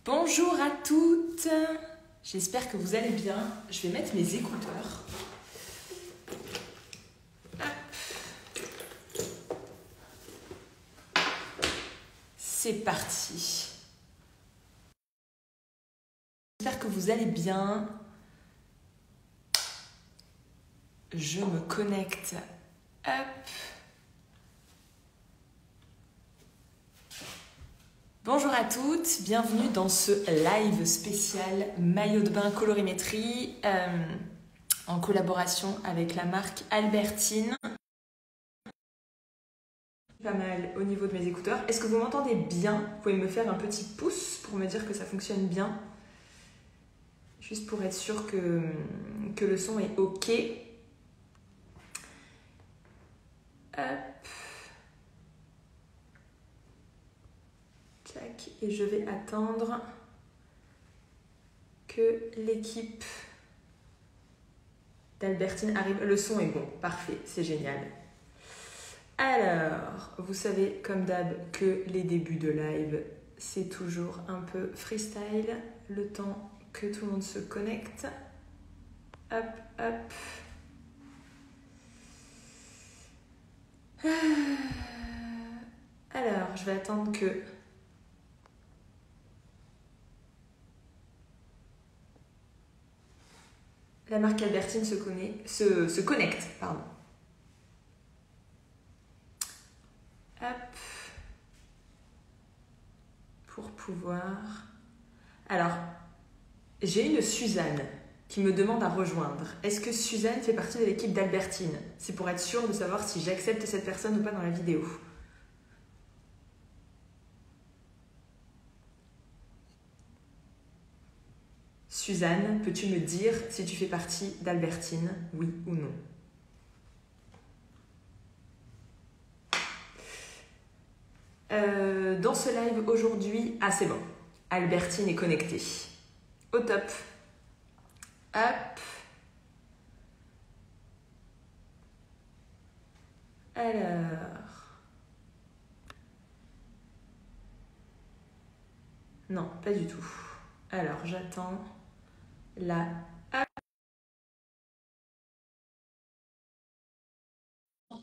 Bonjour à toutes, j'espère que vous allez bien. Je vais mettre mes écouteurs. C'est parti. J'espère que vous allez bien. Je me connecte. Hop. Bonjour à toutes, bienvenue dans ce live spécial maillot de bain colorimétrie en collaboration avec la marque Albertine. Pas mal au niveau de mes écouteurs. Est-ce que vous m'entendez bien? Vous pouvez me faire un petit pouce pour me dire que ça fonctionne bien. Juste pour être sûr que le son est OK. Hop. Tac. Et je vais attendre que l'équipe d'Albertine arrive. Le son est bon, parfait, c'est génial. Alors, vous savez comme d'hab que les débuts de live, c'est toujours un peu freestyle, le temps que tout le monde se connecte. Hop, hop. Alors, je vais attendre que la marque Albertine se connecte. Pardon. Hop. Pour pouvoir... Alors, j'ai une Suzanne qui me demande à rejoindre. Est-ce que Suzanne fait partie de l'équipe d'Albertine? C'est pour être sûr de savoir si j'accepte cette personne ou pas dans la vidéo. Suzanne, peux-tu me dire si tu fais partie d'Albertine, oui ou non? Dans ce live aujourd'hui, ah c'est bon, Albertine est connectée. Au top. Hop. Alors. Non, pas du tout. Alors, j'attends la...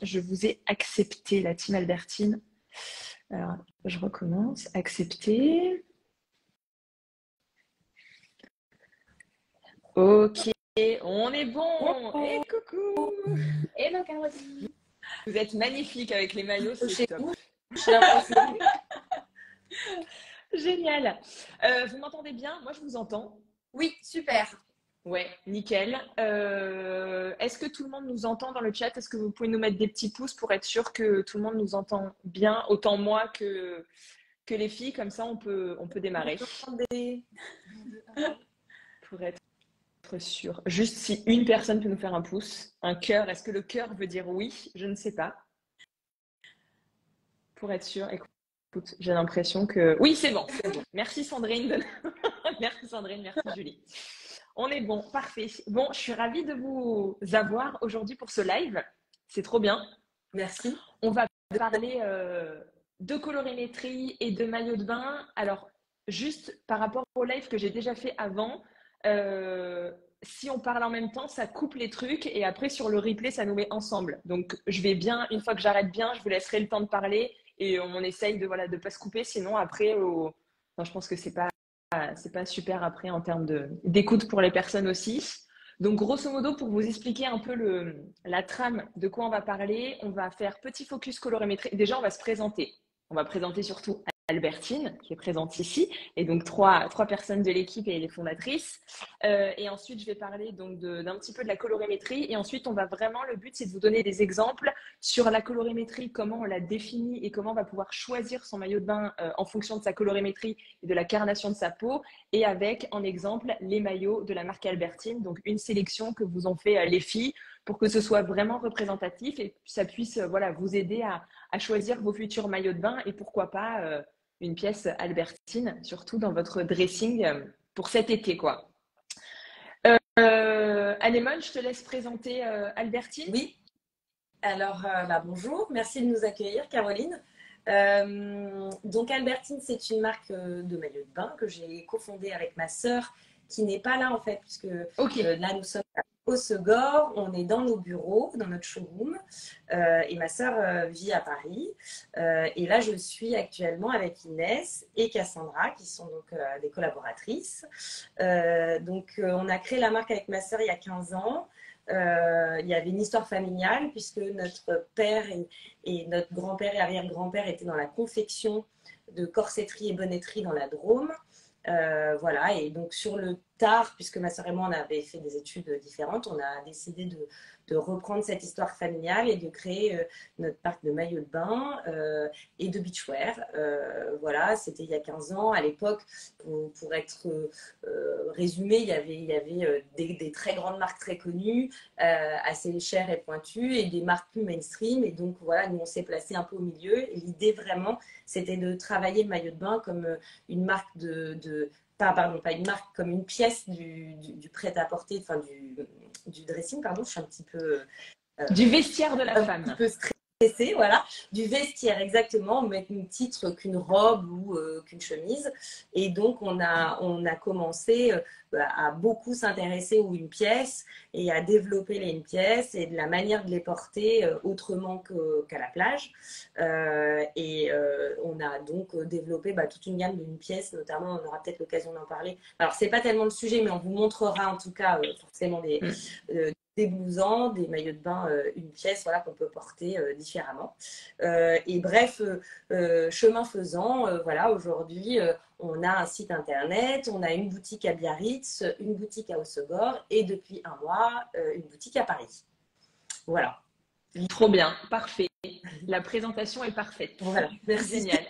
Je vous ai accepté, la team Albertine. Alors, je recommence. Accepter. Ok, on est bon. Et coucou. Hello Caroline. Vous êtes magnifique avec les maillots, c'est top. J'ai l'impression. Génial. Vous m'entendez bien? Moi, je vous entends. Oui, super. Ouais, nickel. Est-ce que tout le monde nous entend dans le chat? Est-ce que vous pouvez nous mettre des petits pouces pour être sûr que tout le monde nous entend bien, autant moi que les filles? Comme ça, on peut démarrer. Attendez. Pour être sûr. Juste si une personne peut nous faire un pouce, un cœur. Est-ce que le cœur veut dire oui? Je ne sais pas. Pour être sûr. Écoute, j'ai l'impression que... Oui, c'est bon. Merci Sandrine. Merci Sandrine, merci Julie. On est bon, parfait. Bon, je suis ravie de vous avoir aujourd'hui pour ce live. C'est trop bien. Merci. On va parler de colorimétrie et de maillot de bain. Alors, juste par rapport au live que j'ai déjà fait avant, si on parle en même temps, ça coupe les trucs et après sur le replay, ça nous met ensemble. Donc, je vais bien, une fois que j'arrête bien, je vous laisserai le temps de parler et on essaye de ne pas se couper. Sinon, après, non, je pense que c'est pas super après en termes d'écoute pour les personnes aussi. Donc, grosso modo, pour vous expliquer un peu la trame de quoi on va parler, on va faire petit focus colorimétrie. Déjà, on va se présenter. On va présenter surtout Albertine, qui est présente ici, et donc trois personnes de l'équipe et les fondatrices. Et ensuite, je vais parler donc d'un petit peu de la colorimétrie. Et ensuite, le but, c'est de vous donner des exemples sur la colorimétrie, comment on la définit et comment on va pouvoir choisir son maillot de bain en fonction de sa colorimétrie et de la carnation de sa peau. Et avec, en exemple, les maillots de la marque Albertine. Donc, une sélection que vous ont fait les filles pour que ce soit vraiment représentatif et que ça puisse vous aider à choisir vos futurs maillots de bain et pourquoi pas une pièce Albertine, surtout dans votre dressing pour cet été, quoi. Anémone, je te laisse présenter Albertine. Oui. Alors, bonjour. Merci de nous accueillir, Caroline. Donc Albertine, c'est une marque de maillot de bain que j'ai cofondée avec ma sœur qui n'est pas là en fait, puisque Ok, là nous sommes au Segor, on est dans nos bureaux, dans notre showroom, et ma sœur vit à Paris. Et là, je suis actuellement avec Inès et Cassandra, qui sont donc des collaboratrices. On a créé la marque avec ma sœur il y a 15 ans. Il y avait une histoire familiale, puisque notre père et notre grand-père et arrière-grand-père étaient dans la confection de corsetterie et bonnetterie dans la Drôme. Voilà, et donc sur le tard, puisque ma sœur et moi on avait fait des études différentes, on a décidé de reprendre cette histoire familiale et de créer notre marque de maillot de bain et de beachwear. Voilà, c'était il y a 15 ans. À l'époque, pour être résumé, il y avait des très grandes marques très connues, assez chères et pointues, et des marques plus mainstream. Et donc voilà, nous on s'est placé un peu au milieu. Et l'idée vraiment, c'était de travailler le maillot de bain comme une marque pas une marque, comme une pièce du prêt-à-porter, enfin du dressing, pardon, je suis du vestiaire de la un petit femme. peu stressée, voilà, du vestiaire exactement, au même titre qu'une robe ou qu'une chemise. Et donc on a commencé à beaucoup s'intéresser aux une pièce et à développer les une pièce et de la manière de les porter autrement qu'à la plage. On a donc développé toute une gamme d'une pièce, notamment on aura peut-être l'occasion d'en parler. Alors c'est pas tellement le sujet, mais on vous montrera en tout cas forcément des blousons, des maillots de bain, une pièce voilà, qu'on peut porter différemment. Et bref, chemin faisant, voilà, aujourd'hui, on a un site internet, on a une boutique à Biarritz, une boutique à Hossegor et depuis un mois, une boutique à Paris. Voilà. Trop bien, parfait. La présentation est parfaite. Voilà, merci. Génial.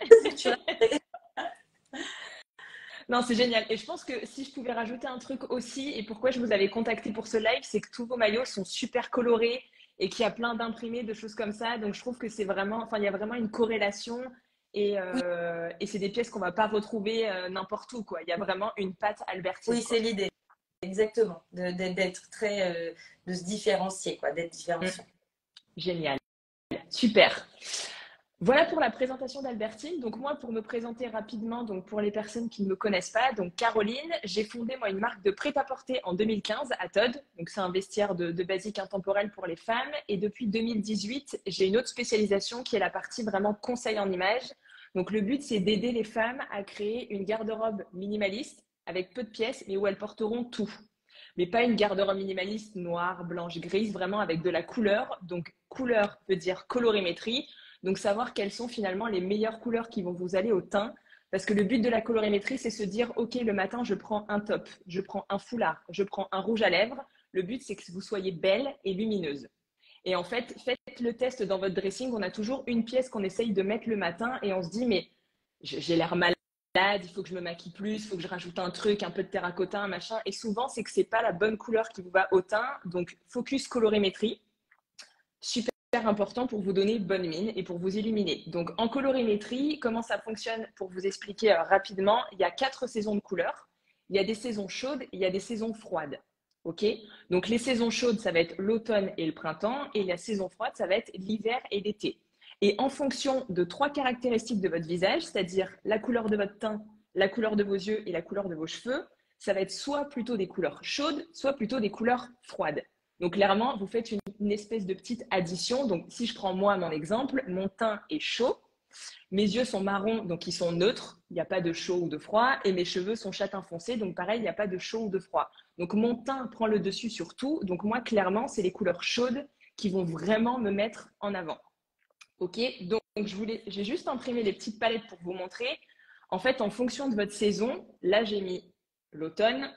Non, c'est génial. Et je pense que si je pouvais rajouter un truc aussi, et pourquoi je vous avais contacté pour ce live, c'est que tous vos maillots sont super colorés et qu'il y a plein d'imprimés, de choses comme ça. Donc je trouve que c'est vraiment, enfin, il y a vraiment une corrélation et c'est des pièces qu'on va pas retrouver n'importe où, quoi. Il y a vraiment une patte Albertine, Oui, quoi. c'est l'idée, exactement, d'être très, de se différencier, quoi, d'être Mm. différenciant. Génial. Super. Voilà pour la présentation d'Albertine. Donc moi, pour me présenter rapidement, donc pour les personnes qui ne me connaissent pas, donc Caroline, j'ai fondé moi une marque de prêt-à-porter en 2015 à Todd. Donc c'est un vestiaire de basique intemporel pour les femmes. Et depuis 2018, j'ai une autre spécialisation qui est la partie vraiment conseil en images. Donc le but, c'est d'aider les femmes à créer une garde-robe minimaliste avec peu de pièces, mais où elles porteront tout. Mais pas une garde-robe minimaliste noire, blanche, grise, vraiment avec de la couleur. Donc couleur veut dire colorimétrie. Donc, savoir quelles sont finalement les meilleures couleurs qui vont vous aller au teint. Parce que le but de la colorimétrie, c'est se dire, OK, le matin, je prends un top, je prends un foulard, je prends un rouge à lèvres. Le but, c'est que vous soyez belle et lumineuse. Et en fait, faites le test dans votre dressing. On a toujours une pièce qu'on essaye de mettre le matin et on se dit, mais j'ai l'air malade, il faut que je me maquille plus, il faut que je rajoute un truc, un peu de terracotta, un machin. Et souvent, c'est que c'est pas la bonne couleur qui vous va au teint. Donc, focus colorimétrie. Super important pour vous donner bonne mine et pour vous illuminer. Donc en colorimétrie, comment ça fonctionne pour vous expliquer rapidement, il y a 4 saisons de couleurs. Il y a des saisons chaudes et il y a des saisons froides. OK? Donc les saisons chaudes, ça va être l'automne et le printemps et la saison froide, ça va être l'hiver et l'été. Et en fonction de 3 caractéristiques de votre visage, c'est-à-dire la couleur de votre teint, la couleur de vos yeux et la couleur de vos cheveux, ça va être soit plutôt des couleurs chaudes, soit plutôt des couleurs froides. Donc clairement, vous faites une espèce de petite addition. Donc si je prends moi mon exemple, mon teint est chaud, mes yeux sont marrons, donc ils sont neutres, il n'y a pas de chaud ou de froid, et mes cheveux sont châtain foncé, donc pareil, il n'y a pas de chaud ou de froid. Donc mon teint prend le dessus sur tout, donc moi clairement, c'est les couleurs chaudes qui vont vraiment me mettre en avant. Ok, donc j'ai juste imprimé les petites palettes pour vous montrer. En fait, en fonction de votre saison, là j'ai mis l'automne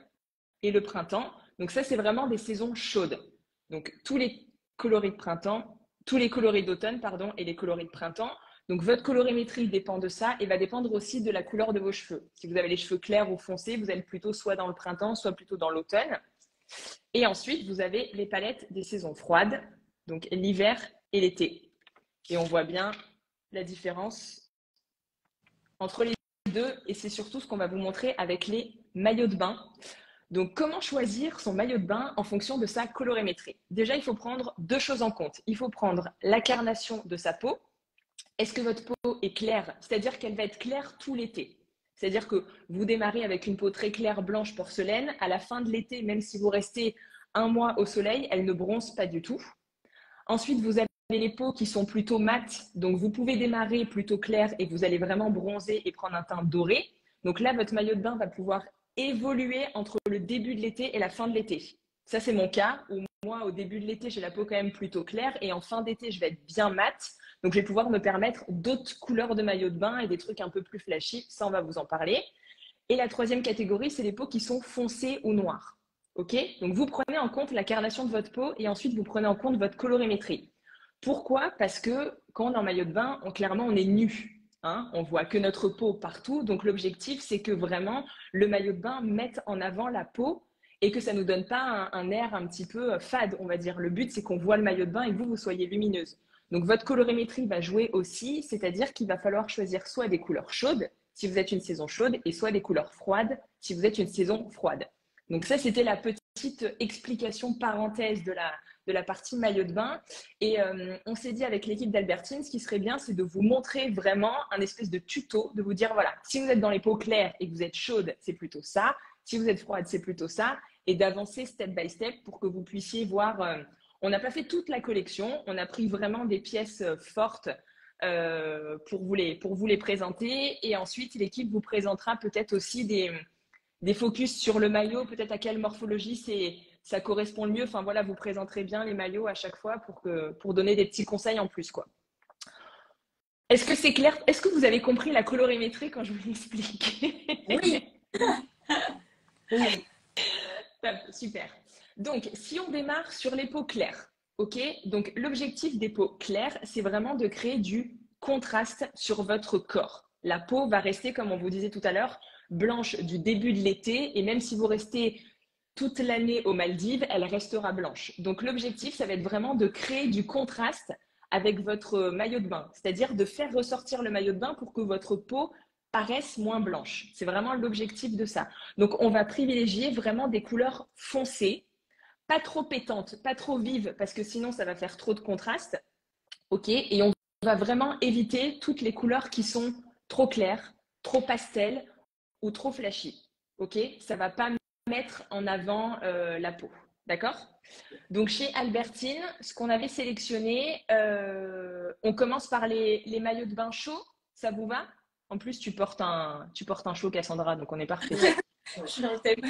et le printemps. Donc ça, c'est vraiment des saisons chaudes. Donc tous les coloris de printemps, tous les coloris d'automne, pardon, et les coloris de printemps. Donc votre colorimétrie dépend de ça et va dépendre aussi de la couleur de vos cheveux. Si vous avez les cheveux clairs ou foncés, vous allez plutôt soit dans le printemps, soit plutôt dans l'automne. Et ensuite, vous avez les palettes des saisons froides, donc l'hiver et l'été. Et on voit bien la différence entre les deux et c'est surtout ce qu'on va vous montrer avec les maillots de bain. Donc, comment choisir son maillot de bain en fonction de sa colorimétrie? Déjà, il faut prendre 2 choses en compte. Il faut prendre la carnation de sa peau est-ce que votre peau est claire? C'est-à-dire qu'elle va être claire tout l'été. C'est-à-dire que vous démarrez avec une peau très claire, blanche, porcelaine. À la fin de l'été, même si vous restez un mois au soleil, elle ne bronze pas du tout. Ensuite, vous avez les peaux qui sont plutôt mates. Donc, vous pouvez démarrer plutôt clair et vous allez vraiment bronzer et prendre un teint doré. Donc là, votre maillot de bain va pouvoir évoluer entre le début de l'été et la fin de l'été. Ça, c'est mon cas où moi, au début de l'été, j'ai la peau quand même plutôt claire et en fin d'été, je vais être bien mate. Donc, je vais pouvoir me permettre d'autres couleurs de maillot de bain et des trucs un peu plus flashy. Ça, on va vous en parler. Et la troisième catégorie, c'est les peaux qui sont foncées ou noires. Ok? Donc, vous prenez en compte la carnation de votre peau et ensuite, vous prenez en compte votre colorimétrie. Pourquoi? Parce que quand on est en maillot de bain, clairement, on est nu. Hein, on voit que notre peau partout. Donc, l'objectif, c'est que vraiment, le maillot de bain mette en avant la peau et que ça ne nous donne pas un air un petit peu fade, on va dire. Le but, c'est qu'on voit le maillot de bain et que vous soyez lumineuse. Donc, votre colorimétrie va jouer aussi, c'est-à-dire qu'il va falloir choisir soit des couleurs chaudes, si vous êtes une saison chaude, et soit des couleurs froides, si vous êtes une saison froide. Donc ça, c'était la petite explication parenthèse de la partie maillot de bain. Et on s'est dit avec l'équipe d'Albertine, ce qui serait bien, c'est de vous montrer vraiment un espèce de tuto, de vous dire, voilà, si vous êtes dans les peaux claires et que vous êtes chaude, c'est plutôt ça. Si vous êtes froide, c'est plutôt ça. Et d'avancer step by step pour que vous puissiez voir. On n'a pas fait toute la collection, on a pris vraiment des pièces fortes pour vous les présenter. Et ensuite, l'équipe vous présentera peut-être aussi des focus sur le maillot, peut-être à quelle morphologie ça correspond le mieux. Enfin voilà, vous présenterez bien les maillots à chaque fois pour donner des petits conseils en plus, quoi. Est-ce que c'est clair? Est-ce que vous avez compris la colorimétrie quand je vous l'explique? Oui. Oui. Super. Donc, si on démarre sur les peaux claires, ok? Donc, l'objectif des peaux claires, c'est vraiment de créer du contraste sur votre corps. La peau va rester, comme on vous disait tout à l'heure, blanche du début de l'été, et même si vous restez toute l'année aux Maldives, elle restera blanche. Donc, l'objectif, ça va être vraiment de créer du contraste avec votre maillot de bain, c'est-à-dire de faire ressortir le maillot de bain pour que votre peau paraisse moins blanche. C'est vraiment l'objectif de ça. Donc, on va privilégier vraiment des couleurs foncées, pas trop pétantes, pas trop vives, parce que sinon, ça va faire trop de contraste. OK? Et on va vraiment éviter toutes les couleurs qui sont trop claires, trop pastel ou trop flashy. OK? Ça ne va pas mettre en avant la peau. D'accord? Donc, chez Albertine, ce qu'on avait sélectionné, on commence par les maillots de bain chauds. Ça vous va? En plus, tu portes un chaud, Cassandra, donc on est parfait. Je suis dans le thème.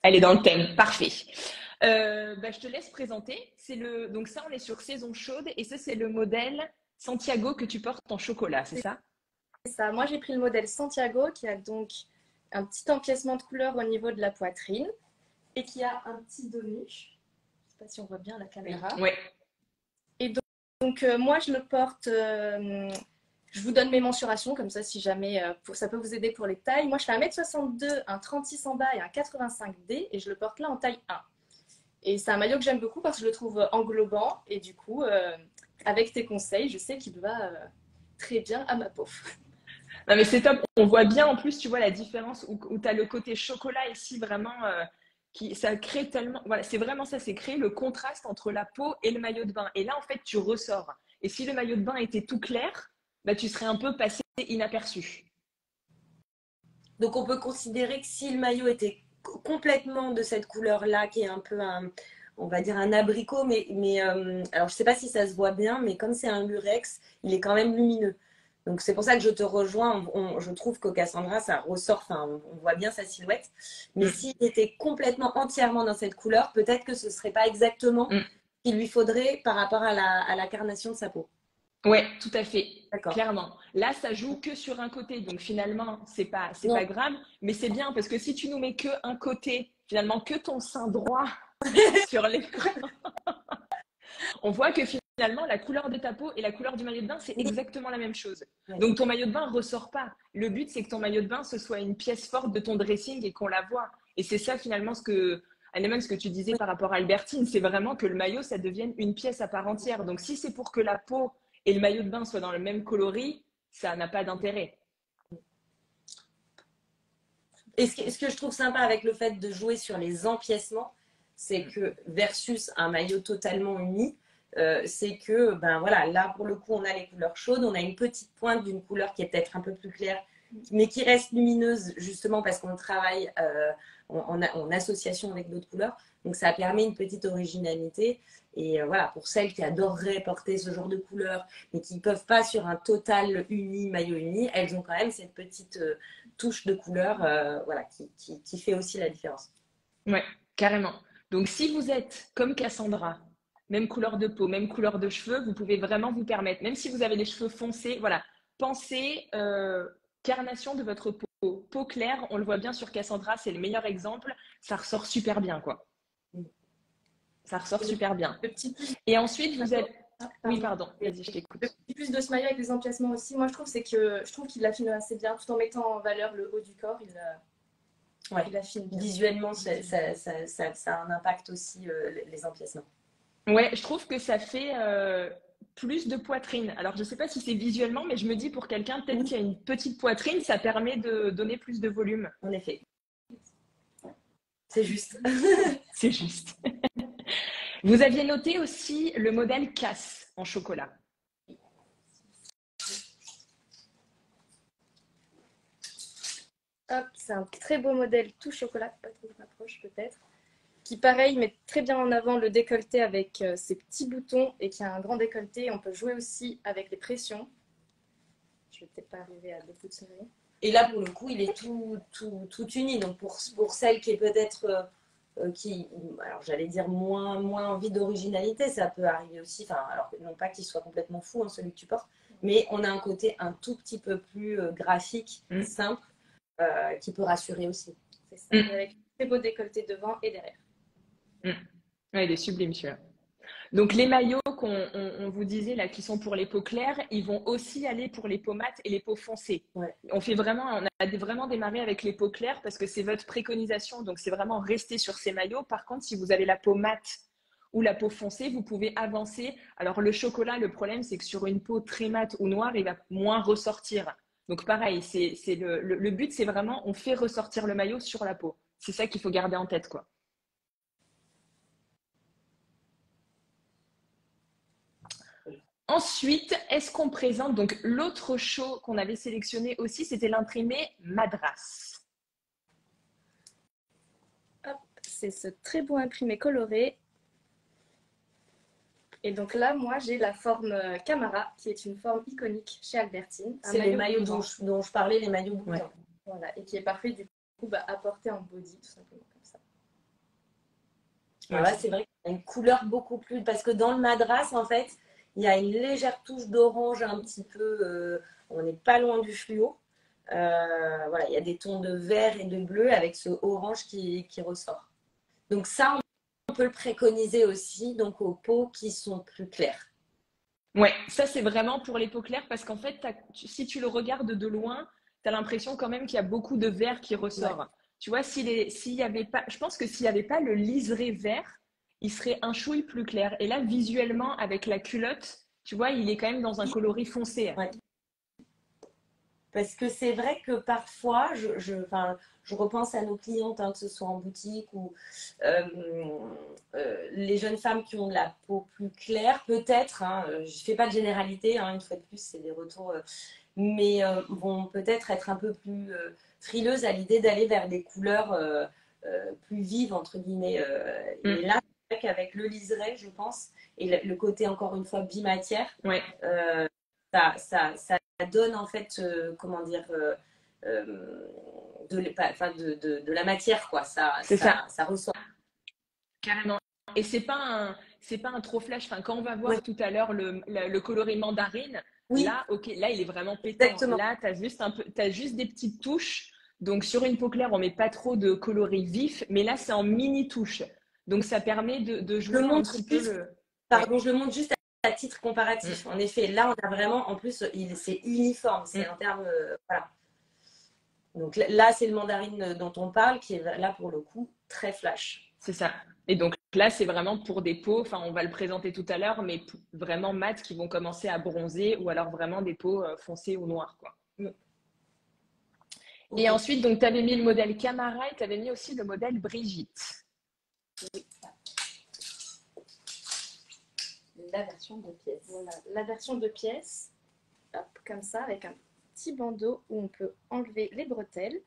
Elle est dans le thème, parfait. Je te laisse présenter. Donc ça, on est sur saison chaude et ça, c'est le modèle Santiago que tu portes en chocolat, c'est ça? C'est ça. Moi, j'ai pris le modèle Santiago qui a donc un petit empiècement de couleur au niveau de la poitrine et qui a un petit dos nu. Je ne sais pas si on voit bien la caméra. Oui. Et donc moi, je le porte. Je vous donne mes mensurations, comme ça, si jamais ça peut vous aider pour les tailles. Moi, je fais 1m62, un 36 en bas et un 85D, et je le porte là en taille 1. Et c'est un maillot que j'aime beaucoup parce que je le trouve englobant, et du coup, avec tes conseils, je sais qu'il va très bien à ma peau. Non, mais c'est top. On voit bien, en plus, tu vois la différence où tu as le côté chocolat ici, vraiment, ça crée tellement. Voilà, c'est vraiment ça, c'est créer le contraste entre la peau et le maillot de bain. Et là, en fait, tu ressors. Et si le maillot de bain était tout clair, tu serais un peu passé inaperçu. Donc, on peut considérer que si le maillot était complètement de cette couleur-là, qui est un peu on va dire un abricot, alors je ne sais pas si ça se voit bien, mais comme c'est un lurex, il est quand même lumineux. Donc, c'est pour ça que je te rejoins. Je trouve que Cassandra, ça ressort, on voit bien sa silhouette. Mais s'il était complètement, entièrement dans cette couleur, peut-être que ce ne serait pas exactement ce qu'il lui faudrait par rapport à la carnation de sa peau. Ouais, tout à fait, clairement. Là, ça joue que sur un côté, donc finalement, c'est pas grave, mais c'est bien parce que si tu nous mets que un côté, finalement, que ton sein droit sur l'écran, on voit que finalement, la couleur de ta peau et la couleur du maillot de bain, c'est exactement la même chose. Donc, ton maillot de bain ne ressort pas. Le but, c'est que ton maillot de bain, ce soit une pièce forte de ton dressing et qu'on la voit. Et c'est ça, finalement, ce que tu disais par rapport à Albertine, c'est vraiment que le maillot, ça devienne une pièce à part entière. Donc, si c'est pour que la peau et le maillot de bain soient dans le même coloris, ça n'a pas d'intérêt. Et ce que je trouve sympa avec le fait de jouer sur les empiècements, c'est que versus un maillot totalement uni, c'est que, ben voilà, là pour le coup, on a les couleurs chaudes, on a une petite pointe d'une couleur qui est peut-être un peu plus claire, mais qui reste lumineuse justement parce qu'on travaille en association avec d'autres couleurs. Donc ça permet une petite originalité. Et voilà, pour celles qui adoreraient porter ce genre de couleurs, mais qui ne peuvent pas sur un total uni, maillot uni, elles ont quand même cette petite touche de couleur voilà, qui fait aussi la différence. Ouais, carrément. Donc, si vous êtes comme Cassandra, même couleur de peau, même couleur de cheveux, vous pouvez vraiment vous permettre, même si vous avez les cheveux foncés, voilà, pensez carnation de votre peau. Peau claire, on le voit bien sur Cassandra, c'est le meilleur exemple. Ça ressort super bien, quoi. Ça ressort super bien. Le petit plus. Et ensuite, vous êtes. Ah, Oui, pardon, vas-y, je Le t'écoute. petit plus de ce maillot avec les empiècements aussi, moi je trouve, c'est que je trouve qu'il l'affine assez bien, tout en mettant en valeur le haut du corps. Ouais. Il affine bien. Visuellement, ça a un impact aussi, les empiècements. Ouais, je trouve que ça fait plus de poitrine. Alors, je ne sais pas si c'est visuellement, mais je me dis pour quelqu'un peut-être qui a une petite poitrine, ça permet de donner plus de volume. En effet. C'est juste. C'est juste. Vous aviez noté aussi le modèle Cass en chocolat. Hop, c'est un très beau modèle tout chocolat, pas trop rapproche peut-être, qui pareil met très bien en avant le décolleté avec ses petits boutons et qui a un grand décolleté. On peut jouer aussi avec les pressions. Je vais peut-être pas arriver à beaucoup de serrer. Et là, pour le coup, il est tout uni. Donc, pour celle qui est peut-être, alors j'allais dire moins envie d'originalité, ça peut arriver aussi. Enfin, alors non pas qu'il soit complètement fou, hein, celui que tu portes, mais on a un côté un tout petit peu plus graphique, simple, qui peut rassurer aussi. C'est ça, avec un très beau décolleté devant et derrière. Ouais, il est sublime celui-là. Donc les maillots qu'on vous disait là qui sont pour les peaux claires, ils vont aussi aller pour les peaux mates et les peaux foncées. Ouais. On a vraiment démarré avec les peaux claires parce que c'est votre préconisation, donc c'est vraiment rester sur ces maillots. Par contre, si vous avez la peau mate ou la peau foncée, vous pouvez avancer. Alors le chocolat, le problème c'est que sur une peau très mate ou noire, il va moins ressortir. Donc pareil, c'est le but, c'est vraiment on fait ressortir le maillot sur la peau. C'est ça qu'il faut garder en tête, quoi. Ensuite, est-ce qu'on présente, donc l'autre show qu'on avait sélectionné aussi, c'était l'imprimé Madras. Hop, c'est ce très beau imprimé coloré. Et donc là, moi, j'ai la forme Camara, qui est une forme iconique chez Albertine. C'est les maillots dont je parlais, les maillots boutons. Ouais. Voilà, et qui est parfait du coup à porter en body, tout simplement comme ça. Ouais, c'est vrai qu'il y a une couleur beaucoup plus... Parce que dans le Madras, en fait, il y a une légère touche d'orange un petit peu... on n'est pas loin du fluo. Voilà, il y a des tons de vert et de bleu avec ce orange qui ressort. Donc ça, on peut le préconiser aussi donc aux peaux qui sont plus claires. Ouais, ça c'est vraiment pour les peaux claires parce qu'en fait, si tu le regardes de loin, tu as l'impression quand même qu'il y a beaucoup de vert qui ressort. Ouais. Tu vois, s'il y avait pas, je pense que s'il n'y avait pas le liseré vert, il serait un chouille plus clair. Et là, visuellement, avec la culotte, tu vois, il est quand même dans un coloris foncé. Ouais. Parce que c'est vrai que parfois, je repense à nos clientes, hein, que ce soit en boutique ou les jeunes femmes qui ont de la peau plus claire, peut-être, hein, je ne fais pas de généralité, hein, une fois de plus, c'est des retours, mais vont peut-être être un peu plus frileuses à l'idée d'aller vers des couleurs plus vives, entre guillemets. Et là, c'est vrai qu'avec le liseré, je pense, et le côté, encore une fois, bimatière, ouais. Ça donne en fait, comment dire, de la matière, quoi. Ça ressort. Carrément. Et c'est pas un trop flash. Enfin, quand on va voir tout à l'heure le coloris mandarine, là, là, il est vraiment pétant. Exactement. Là, t'as juste des petites touches. Donc, sur une peau claire, on met pas trop de coloris vif, mais là, c'est en mini touches. Donc, ça permet de jouer un petit peu le... Pardon, je le montre juste à titre comparatif. En effet, là, on a vraiment, en plus, c'est uniforme. C'est en termes, voilà. Donc là, c'est le mandarine dont on parle, qui est là, pour le coup, très flash. C'est ça. Et donc là, c'est vraiment pour des peaux, enfin, on va le présenter tout à l'heure, mais vraiment mates qui vont commencer à bronzer ou alors vraiment des peaux foncées ou noires, quoi. Et ensuite, donc, tu avais mis le modèle Camara et tu avais mis aussi le modèle Brigitte. Oui. la version 2 pièces. Voilà, la version 2 pièces, hop, comme ça, avec un petit bandeau où on peut enlever les bretelles,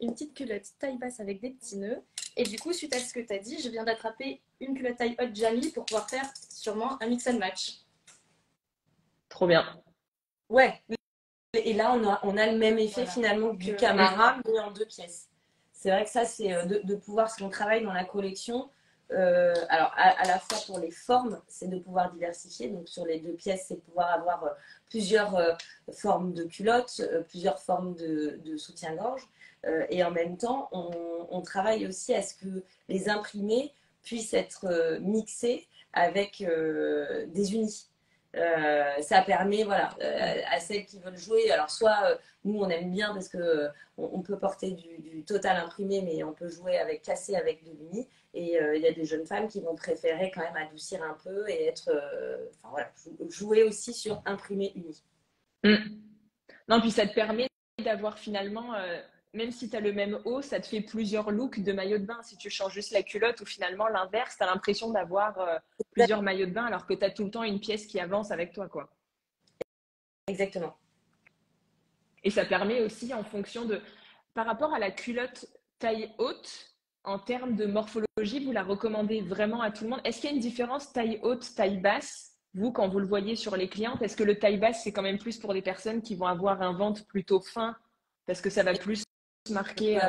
une petite culotte taille basse avec des petits nœuds. Et du coup, suite à ce que tu as dit, je viens d'attraper une culotte taille haute Jamie pour pouvoir faire sûrement un mix and match. Trop bien. Ouais. Et là, on a le même effet finalement du Camara, mais en 2 pièces. C'est vrai que ça, c'est de pouvoir, ce qu'on travaille dans la collection, alors à la fois pour les formes, c'est de pouvoir diversifier. Donc sur les 2 pièces, c'est de pouvoir avoir plusieurs formes de culottes, plusieurs formes de soutien-gorge. Et en même temps, on travaille aussi à ce que les imprimés puissent être mixés avec des unis. Ça permet voilà, à celles qui veulent jouer. Alors, soit nous on aime bien parce que on peut porter du total imprimé, mais on peut jouer avec cassé avec de l'uni. Et il y a des jeunes femmes qui vont préférer quand même adoucir un peu et être, enfin, voilà, jouer aussi sur imprimé uni. Non, puis ça te permet d'avoir finalement, même si tu as le même haut, ça te fait plusieurs looks de maillot de bain. Si tu changes juste la culotte ou finalement l'inverse, tu as l'impression d'avoir plusieurs maillots de bain alors que tu as tout le temps une pièce qui avance avec toi, quoi. Exactement. Et ça permet aussi en fonction de, par rapport à la culotte taille haute, en termes de morphologie, vous la recommandez vraiment à tout le monde. Est-ce qu'il y a une différence taille haute, taille basse, vous, quand vous le voyez sur les clientes? Est-ce que le taille basse, c'est quand même plus pour des personnes qui vont avoir un ventre plutôt fin, parce que ça va plus marquer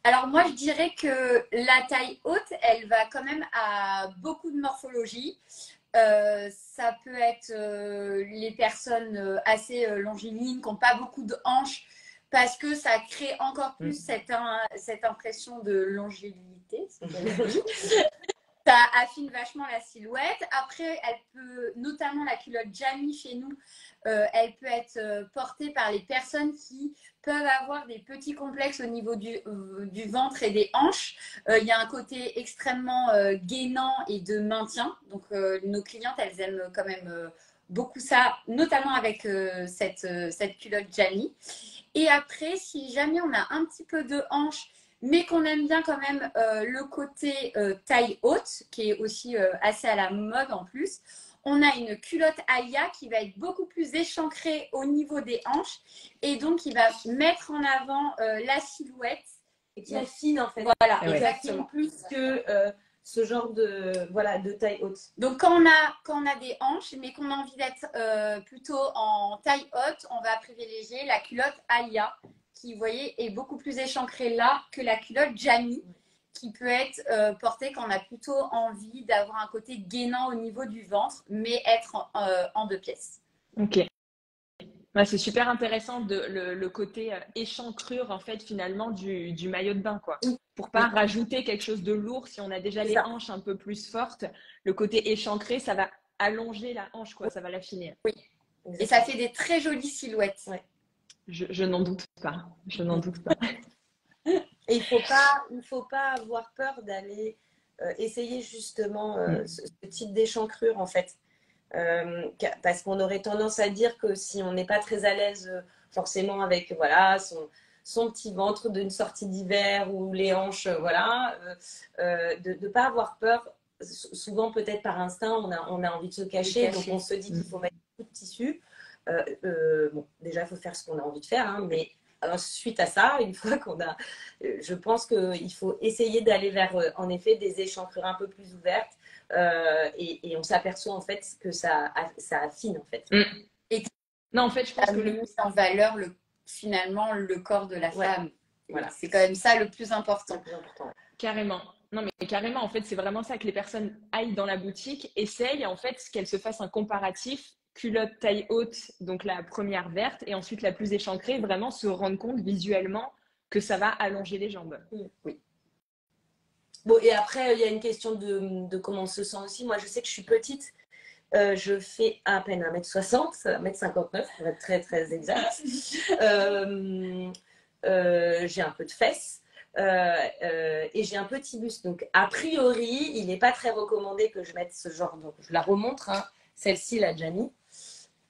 Alors moi, je dirais que la taille haute, elle va quand même à beaucoup de morphologie. Ça peut être les personnes assez longilines, qui n'ont pas beaucoup de hanches, parce que ça crée encore plus cette impression de longévité. Ça affine vachement la silhouette. Après, elle peut, notamment la culotte Jamie chez nous, elle peut être portée par les personnes qui peuvent avoir des petits complexes au niveau du ventre et des hanches. Il y a un côté extrêmement gainant et de maintien. Donc, nos clientes, elles aiment quand même beaucoup ça, notamment avec cette culotte Jamie. Et après, si jamais on a un petit peu de hanche, mais qu'on aime bien quand même le côté taille haute, qui est aussi assez à la mode en plus, on a une culotte Alia qui va être beaucoup plus échancrée au niveau des hanches et donc qui va mettre en avant la silhouette. Et qui affine en fait. Voilà, ouais. exactement. Plus que ce genre de taille haute. Donc quand on a des hanches, mais qu'on a envie d'être plutôt en taille haute, on va privilégier la culotte Alia, qui, vous voyez, est beaucoup plus échancrée là que la culotte Jamie, qui peut être portée quand on a plutôt envie d'avoir un côté gainant au niveau du ventre, mais être en 2 pièces. Ok. Ouais, c'est super intéressant le côté échancrure en fait finalement du maillot de bain, quoi. Pour pas rajouter quelque chose de lourd, si on a déjà les hanches un peu plus fortes, le côté échancré, ça va allonger la hanche, quoi, ça va l'affiner. Oui. Et ça fait des très jolies silhouettes. Ouais. Je n'en doute pas. Je n'en doute pas. Et il ne faut pas avoir peur d'aller essayer justement ce type d'échancrure en fait. Parce qu'on aurait tendance à dire que si on n'est pas très à l'aise forcément avec voilà, son petit ventre d'une sortie d'hiver ou les hanches, voilà, de ne pas avoir peur. Souvent, peut-être par instinct, on a envie de se cacher, donc on se dit qu'il faut mettre beaucoup de tissu. Bon, déjà, il faut faire ce qu'on a envie de faire, hein, mais suite à ça, une fois qu'on a, je pense qu'il faut essayer d'aller vers, en effet, des échancrures un peu plus ouvertes. Et on s'aperçoit en fait que ça affine en fait. Et non, en fait, je pense que le en valeur finalement le corps de la femme. Voilà. C'est quand même ça le plus important. Carrément. Non, mais carrément, en fait, c'est vraiment ça que les personnes aillent dans la boutique, essayent en fait qu'elles se fassent un comparatif culotte taille haute, donc la première verte, et ensuite la plus échancrée, vraiment se rendre compte visuellement que ça va allonger les jambes. Oui. Bon, et après, il y a une question de comment on se sent aussi. Moi, je sais que je suis petite. Je fais à peine 1m60, 1m59 pour être très, très exact. J'ai un peu de fesses et j'ai un petit buste. Donc, a priori, il n'est pas très recommandé que je mette ce genre. Donc, je la remontre, hein. Celle-ci, la Jamie.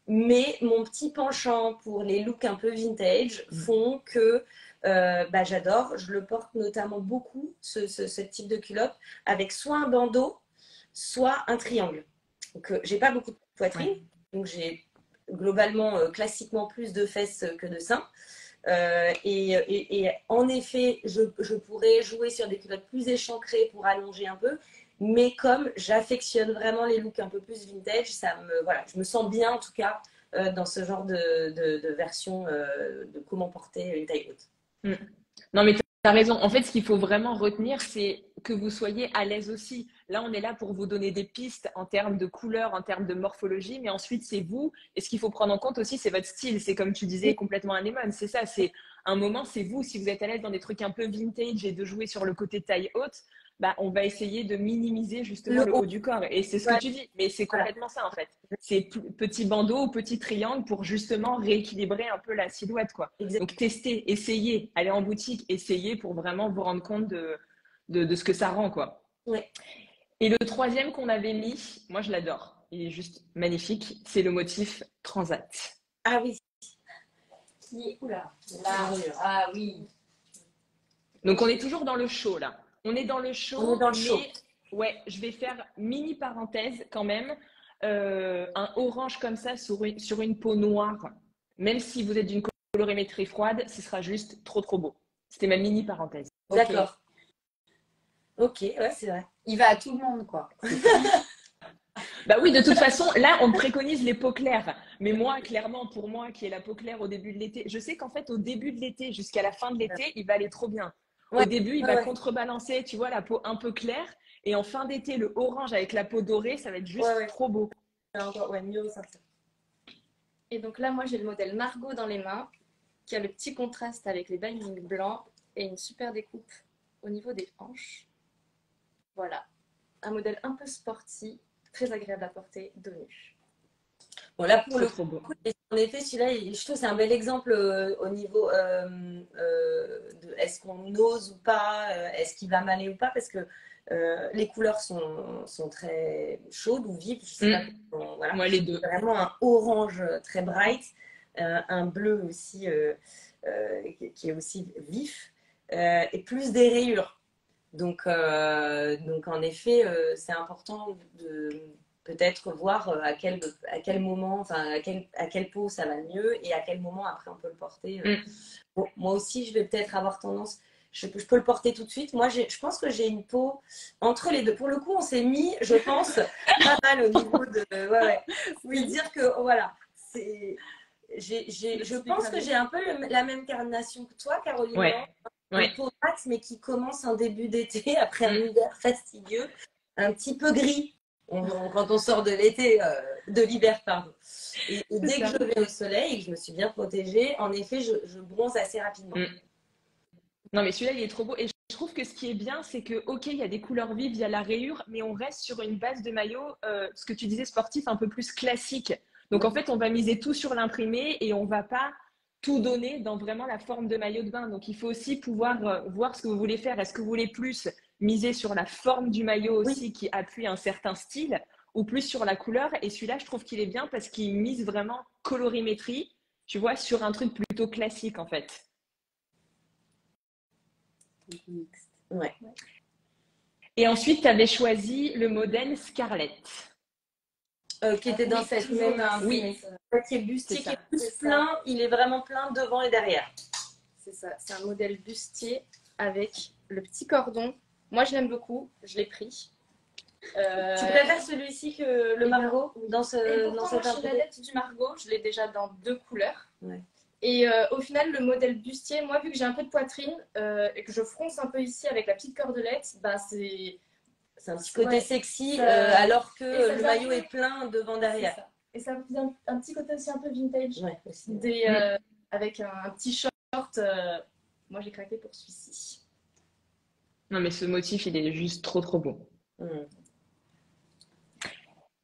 Mais mon petit penchant pour les looks un peu vintage font que j'adore. Je le porte notamment beaucoup, ce type de culotte, avec soit un bandeau, soit un triangle. Donc, j'ai pas beaucoup de poitrine, donc j'ai globalement, classiquement, plus de fesses que de seins. Et en effet, je pourrais jouer sur des culottes plus échancrées pour allonger un peu. Mais comme j'affectionne vraiment les looks un peu plus vintage, voilà, je me sens bien en tout cas dans ce genre de version de comment porter une taille haute. Mm. Non, mais tu as raison. En fait, ce qu'il faut vraiment retenir, c'est que vous soyez à l'aise aussi. Là, on est là pour vous donner des pistes en termes de couleur, en termes de morphologie, mais ensuite, c'est vous. Et ce qu'il faut prendre en compte aussi, c'est votre style. C'est comme tu disais, complètement anémone. C'est ça, c'est un moment, c'est vous. Si vous êtes à l'aise dans des trucs un peu vintage et de jouer sur le côté taille haute, bah, on va essayer de minimiser justement le haut du corps. Et c'est ce que tu dis. Mais c'est complètement ça, en fait. C'est petit bandeau ou petit triangle pour justement rééquilibrer un peu la silhouette, quoi. Exactement. Donc, testez, essayez, allez en boutique, essayez pour vraiment vous rendre compte de ce que ça rend, quoi. Ouais. Et le troisième qu'on avait mis, moi je l'adore, il est juste magnifique, c'est le motif transat. Ah oui. Oula, là, ah oui. Donc on est toujours dans le chaud là. On est dans le chaud, On est dans le chaud. Ouais, je vais faire mini parenthèse quand même. Un orange comme ça sur une peau noire, même si vous êtes d'une colorimétrie froide, ce sera juste trop trop beau. C'était ma mini parenthèse. D'accord. Ok, ouais, c'est vrai. Il va à tout le monde, quoi. Bah oui, de toute façon, là, on préconise les peaux claires. Mais moi, clairement, pour moi, qui ai la peau claire au début de l'été, je sais qu'en fait, au début de l'été jusqu'à la fin de l'été, il va aller trop bien. Au début, il va contrebalancer, tu vois, la peau un peu claire. Et en fin d'été, le orange avec la peau dorée, ça va être juste trop beau. Mieux, ça. Et donc là, moi, j'ai le modèle Margot dans les mains, qui a le petit contraste avec les bindings blancs et une super découpe au niveau des hanches. Voilà, un modèle un peu sporty, très agréable à porter, dos nu. Bon, là, pour C'est le trop beau. coup, en effet, celui-là, je trouve que c'est un bel exemple au niveau de est-ce qu'on ose ou pas, est-ce qu'il va m'aller ou pas, parce que les couleurs sont très chaudes ou vives. Je sais pas voilà. Moi, les deux. Vraiment un orange très bright, un bleu aussi qui est aussi vif, et plus des rayures. Donc en effet, c'est important de peut-être voir à quel moment, enfin à quelle peau ça va mieux et à quel moment après on peut le porter. Bon, moi aussi, je vais peut-être avoir tendance, je peux le porter tout de suite. Moi, je pense que j'ai une peau entre les deux. Pour le coup, on s'est mis, je pense, pas mal au niveau de. Oui, dire que voilà, je pense que j'ai un peu la même carnation que toi, Caroline. Ouais. Une peau mate, mais qui commence en début d'été après un hiver fastidieux, un petit peu gris. Quand on sort de l'été, de l'hiver, pardon. Et dès que je vais au soleil et que je me suis bien protégée, en effet, je bronze assez rapidement. Non, mais celui-là, il est trop beau. Et je trouve que ce qui est bien, c'est que, ok, il y a des couleurs vives, il y a la rayure, mais on reste sur une base de maillot, ce que tu disais, sportif, un peu plus classique. Donc, en fait, on va miser tout sur l'imprimé et on va pas tout donner dans vraiment la forme de maillot de bain. Donc, il faut aussi pouvoir voir ce que vous voulez faire. Est-ce que vous voulez plus miser sur la forme du maillot aussi qui appuie un certain style ou plus sur la couleur? Et celui-là, je trouve qu'il est bien parce qu'il mise vraiment colorimétrie, tu vois, sur un truc plutôt classique, en fait. Ouais. Et ensuite, tu avais choisi le modèle Scarlett. Qui était dans cette même. Qui est bustier, qui est plus plein. Il est vraiment plein devant et derrière. C'est ça, c'est un modèle bustier avec le petit cordon. Moi, je l'aime beaucoup, je l'ai pris. Tu préfères celui-ci que le Margot dans cette moi, je suis l'adepte du Margot, je l'ai déjà dans 2 couleurs. Ouais. Et au final, le modèle bustier, moi, vu que j'ai un peu de poitrine et que je fronce un peu ici avec la petite cordelette, bah, c'est un petit côté sexy, alors que le maillot est plein devant, derrière. Ça. Et ça vous donne un petit côté aussi un peu vintage. Ouais, avec un petit short. Moi, j'ai craqué pour celui-ci. Non, mais ce motif, il est juste trop, trop beau.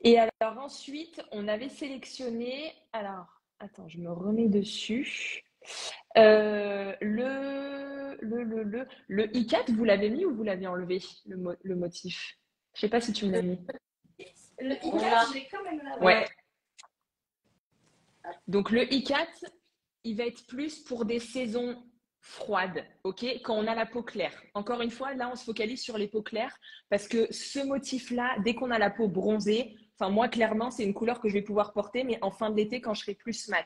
Et alors, ensuite, on avait sélectionné... Alors, attends, je me remets dessus. Le I4, vous l'avez mis ou vous l'avez enlevé, le motif? Je sais pas si tu me l'as mis. Le I4, je l'ai quand même là. Ouais. Donc, le I4, il va être plus pour des saisons froide, ok, quand on a la peau claire. Encore une fois, là, on se focalise sur les peaux claires parce que ce motif-là, dès qu'on a la peau bronzée, enfin moi, clairement, c'est une couleur que je vais pouvoir porter, mais en fin d'été, quand je serai plus mat.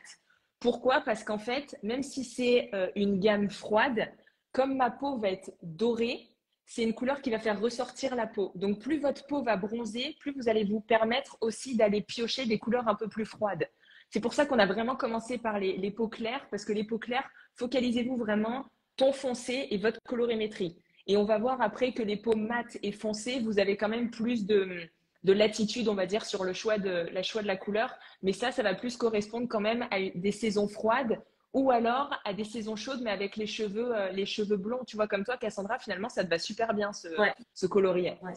Pourquoi? Parce qu'en fait, même si c'est une gamme froide, comme ma peau va être dorée, c'est une couleur qui va faire ressortir la peau. Donc, plus votre peau va bronzer, plus vous allez vous permettre aussi d'aller piocher des couleurs un peu plus froides. C'est pour ça qu'on a vraiment commencé par les peaux claires, parce que les peaux claires, focalisez-vous vraiment ton foncé et votre colorimétrie. Et on va voir après que les peaux mates et foncées, vous avez quand même plus de latitude, on va dire, sur le choix de la couleur. Mais ça va plus correspondre quand même à des saisons froides ou alors à des saisons chaudes, mais avec les cheveux blonds. Tu vois, comme toi, Cassandra, finalement, ça te va super bien, ce coloris. Ouais.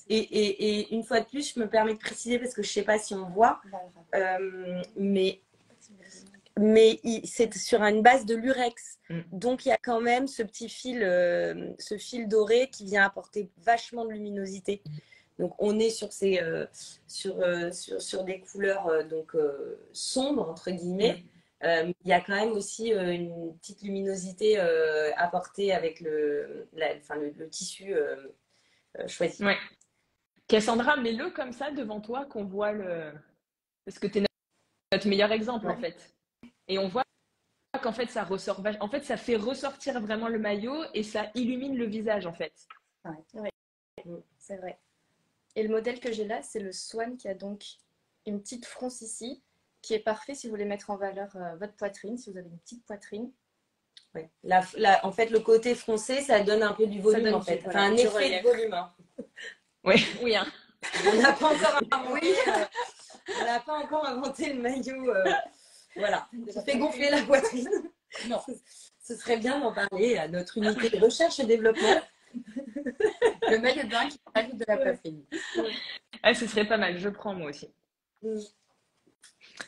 Et une fois de plus, je me permets de préciser parce que je ne sais pas si on voit, mais c'est sur une base de lurex. Donc, il y a quand même ce petit fil, ce fil doré qui vient apporter vachement de luminosité. Donc, on est sur des couleurs sombres, entre guillemets. Il y a quand même aussi une petite luminosité apportée avec le tissu choisi. Ouais. Cassandra, mets-le comme ça devant toi qu'on voit parce que tu es notre meilleur exemple en fait. Et on voit qu'en fait ça ressort. En fait, ça fait ressortir vraiment le maillot et ça illumine le visage en fait. Ouais. C'est vrai. Et le modèle que j'ai là, c'est le Swan qui a donc une petite fronce ici, qui est parfait si vous voulez mettre en valeur votre poitrine, si vous avez une petite poitrine. Ouais. En fait, le côté froncé, ça donne un peu du volume en fait. Enfin, un effet de volume. Hein. Oui. Hein. On n'a pas encore inventé le maillot. Voilà, qui fait gonfler la poitrine. Non, ce serait bien d'en parler à notre unité de recherche et développement. Le maillot de bain qui rajoute de la poitrine. Ah, ce serait pas mal, je prends moi aussi.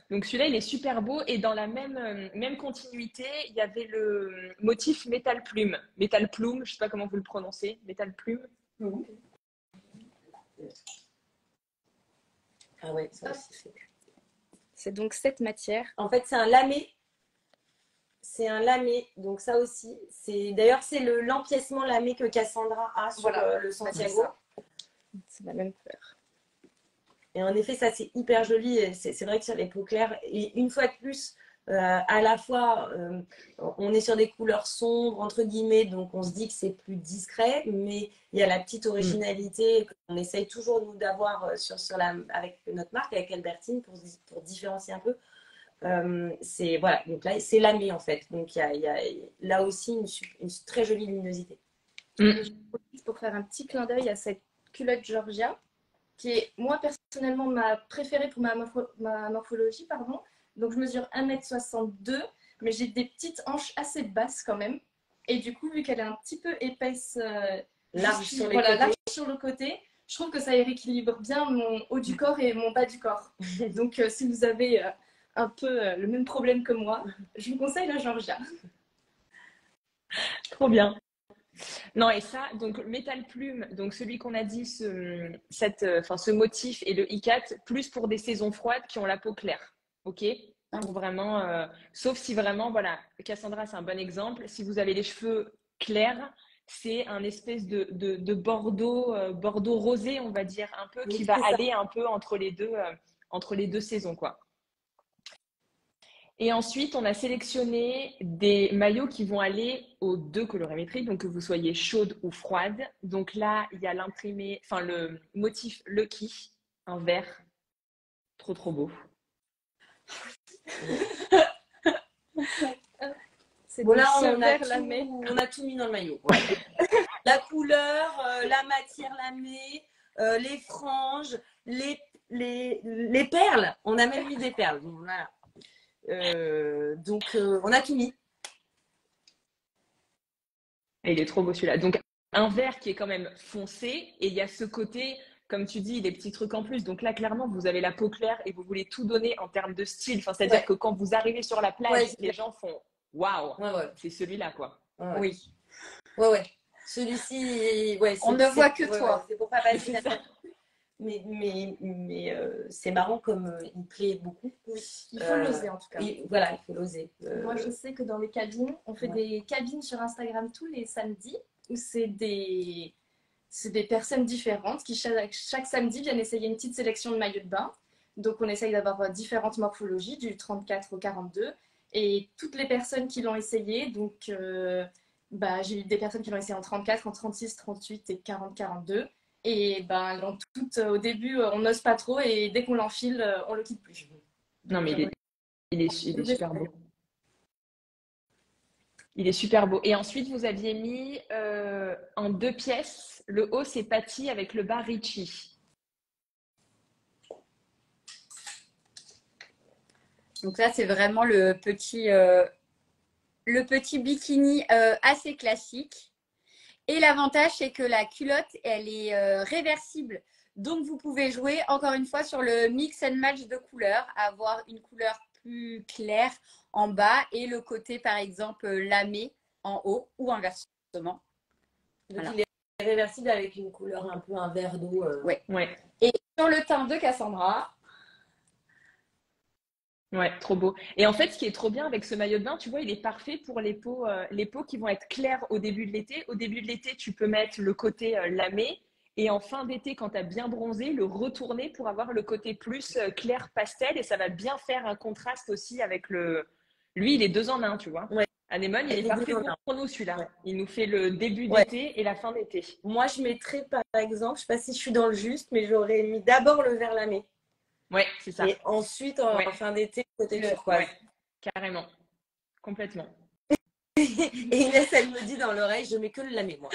Donc celui-là, il est super beau et dans la même continuité, il y avait le motif métal plume. Métal plume, je sais pas comment vous le prononcez. Métal plume. Ah ouais, ça aussi. C'est donc cette matière. En fait, c'est un lamé. C'est un lamé, donc ça aussi. D'ailleurs, c'est l'empiècement lamé que Cassandra a sur le Santiago. C'est la même couleur. Et en effet, ça c'est hyper joli. C'est vrai que sur les peaux claires, et une fois de plus, à la fois, on est sur des couleurs sombres, entre guillemets, donc on se dit que c'est plus discret, mais il y a la petite originalité qu'on essaye toujours nous d'avoir avec notre marque, avec Albertine, pour différencier un peu. Voilà, donc là, c'est lamé en fait. Donc il y a là aussi une très jolie luminosité. Pour faire un petit clin d'œil à cette culotte Georgia, qui est, moi, personnellement, ma préférée pour ma morphologie, pardon. Donc, je mesure 1m62, mais j'ai des petites hanches assez basses quand même. Et du coup, vu qu'elle est un petit peu épaisse, large sur le côté, je trouve que ça rééquilibre bien mon haut du corps et mon bas du corps. Donc, si vous avez un peu le même problème que moi, je vous conseille la Georgia. Trop bien. Non, et ça, donc métal plume, donc celui qu'on a dit, ce motif et le ikat, plus pour des saisons froides qui ont la peau claire. Ok? Pour vraiment, sauf si vraiment, voilà, Cassandra, c'est un bon exemple. Si vous avez les cheveux clairs, c'est un espèce de bordeaux rosé, on va dire, un peu, qui va aller un peu entre les deux saisons, quoi. Et ensuite, on a sélectionné des maillots qui vont aller aux deux colorimétries, donc que vous soyez chaude ou froide. Donc là, il y a le motif Lucky, un vert. Trop, trop beau. Bon, là, on a tout mis dans le maillot. Ouais. La couleur, la matière lamée, les franges, les perles. On a même mis des perles. Donc, voilà. On a tout mis. Et il est trop beau celui-là. Donc un vert qui est quand même foncé et il y a ce côté, comme tu dis, des petits trucs en plus. Donc là, clairement, vous avez la peau claire et vous voulez tout donner en termes de style. Enfin, c'est-à-dire que quand vous arrivez sur la plage, les gens font waouh, c'est celui-là quoi. Oui. Ouais. Celui-ci, on ne voit que toi. C'est pour pas passer. c'est marrant comme il plaît beaucoup. Oui, il faut l'oser en tout cas. Voilà, il faut l'oser. Moi, je sais que dans les cabines, on fait des cabines sur Instagram tous les samedis où c'est des personnes différentes qui, chaque samedi, viennent essayer une petite sélection de maillots de bain. Donc, on essaye d'avoir différentes morphologies, du 34 au 42. Et toutes les personnes qui l'ont essayé, donc j'ai eu des personnes qui l'ont essayé en 34, en 36, 38 et 40-42. Et elles l'ont toutes, au début, on n'ose pas trop et dès qu'on l'enfile, on le quitte plus. Non, mais il est super beau. Il est super beau. Et ensuite, vous aviez mis en 2 pièces. Le haut, c'est Patty avec le bas Richie. Donc là, c'est vraiment le petit bikini assez classique. Et l'avantage, c'est que la culotte, elle est réversible. Donc, vous pouvez jouer, encore une fois, sur le mix and match de couleurs, avoir une couleur plus claire en bas et le côté, par exemple, lamé en haut ou inversement. Donc, voilà. Il est réversible avec une couleur un peu un vert d'eau. Ouais. Et sur le teint de Cassandra. Ouais, trop beau. Et en fait, ce qui est trop bien avec ce maillot de bain, tu vois, il est parfait pour les peaux qui vont être claires au début de l'été. Au début de l'été, tu peux mettre le côté lamé. Et en fin d'été, quand tu as bien bronzé, le retourner pour avoir le côté plus clair pastel. Et ça va bien faire un contraste aussi avec le… Lui, il est 2 en 1, tu vois. Ouais. Anémone, il est parfait pour nous, celui-là. Ouais. Il nous fait le début d'été et la fin d'été. Moi, je mettrais, par exemple, je ne sais pas si je suis dans le juste, mais j'aurais mis d'abord le vert lamé. Ouais, c'est ça. Et ensuite, en fin d'été, côté turquoise. Ouais, carrément. Complètement. Et Inès, elle me dit dans l'oreille, je mets que le lamé, moi.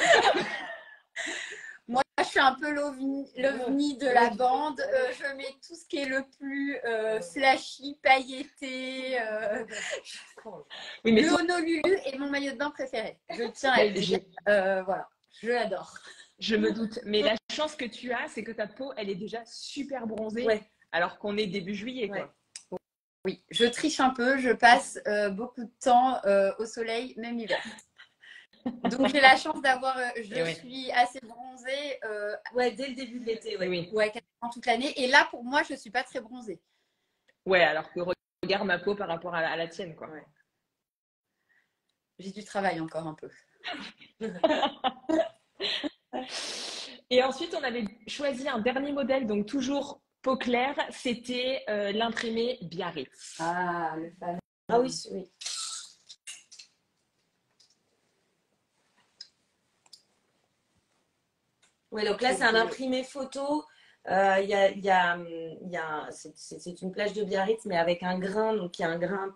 Moi, je suis un peu l'ovni de la bande. Je mets tout ce qui est le plus flashy, pailleté. Oui, mais le Honolulu est mon maillot de bain préféré. Je tiens à le dire. Voilà, je l'adore. Je me doute. Mais la chance que tu as, c'est que ta peau, elle est déjà super bronzée. Ouais. Alors qu'on est début juillet, quoi. Oui, je triche un peu. Je passe beaucoup de temps au soleil, même hiver. Donc, j'ai la chance d'avoir… je suis assez bronzée. Dès le début de l'été. Ouais, quasiment toute l'année. Et là, pour moi, je ne suis pas très bronzée. Ouais, alors que regarde ma peau par rapport à la tienne, quoi. Ouais. J'ai du travail encore un peu. Et ensuite, on avait choisi un dernier modèle, donc toujours peau claire. C'était l'imprimé Biarritz. Ah, le fameux. Ah oui, oui. Oui, donc là, c'est un imprimé photo. C'est une plage de Biarritz, mais avec un grain, donc il y a un grain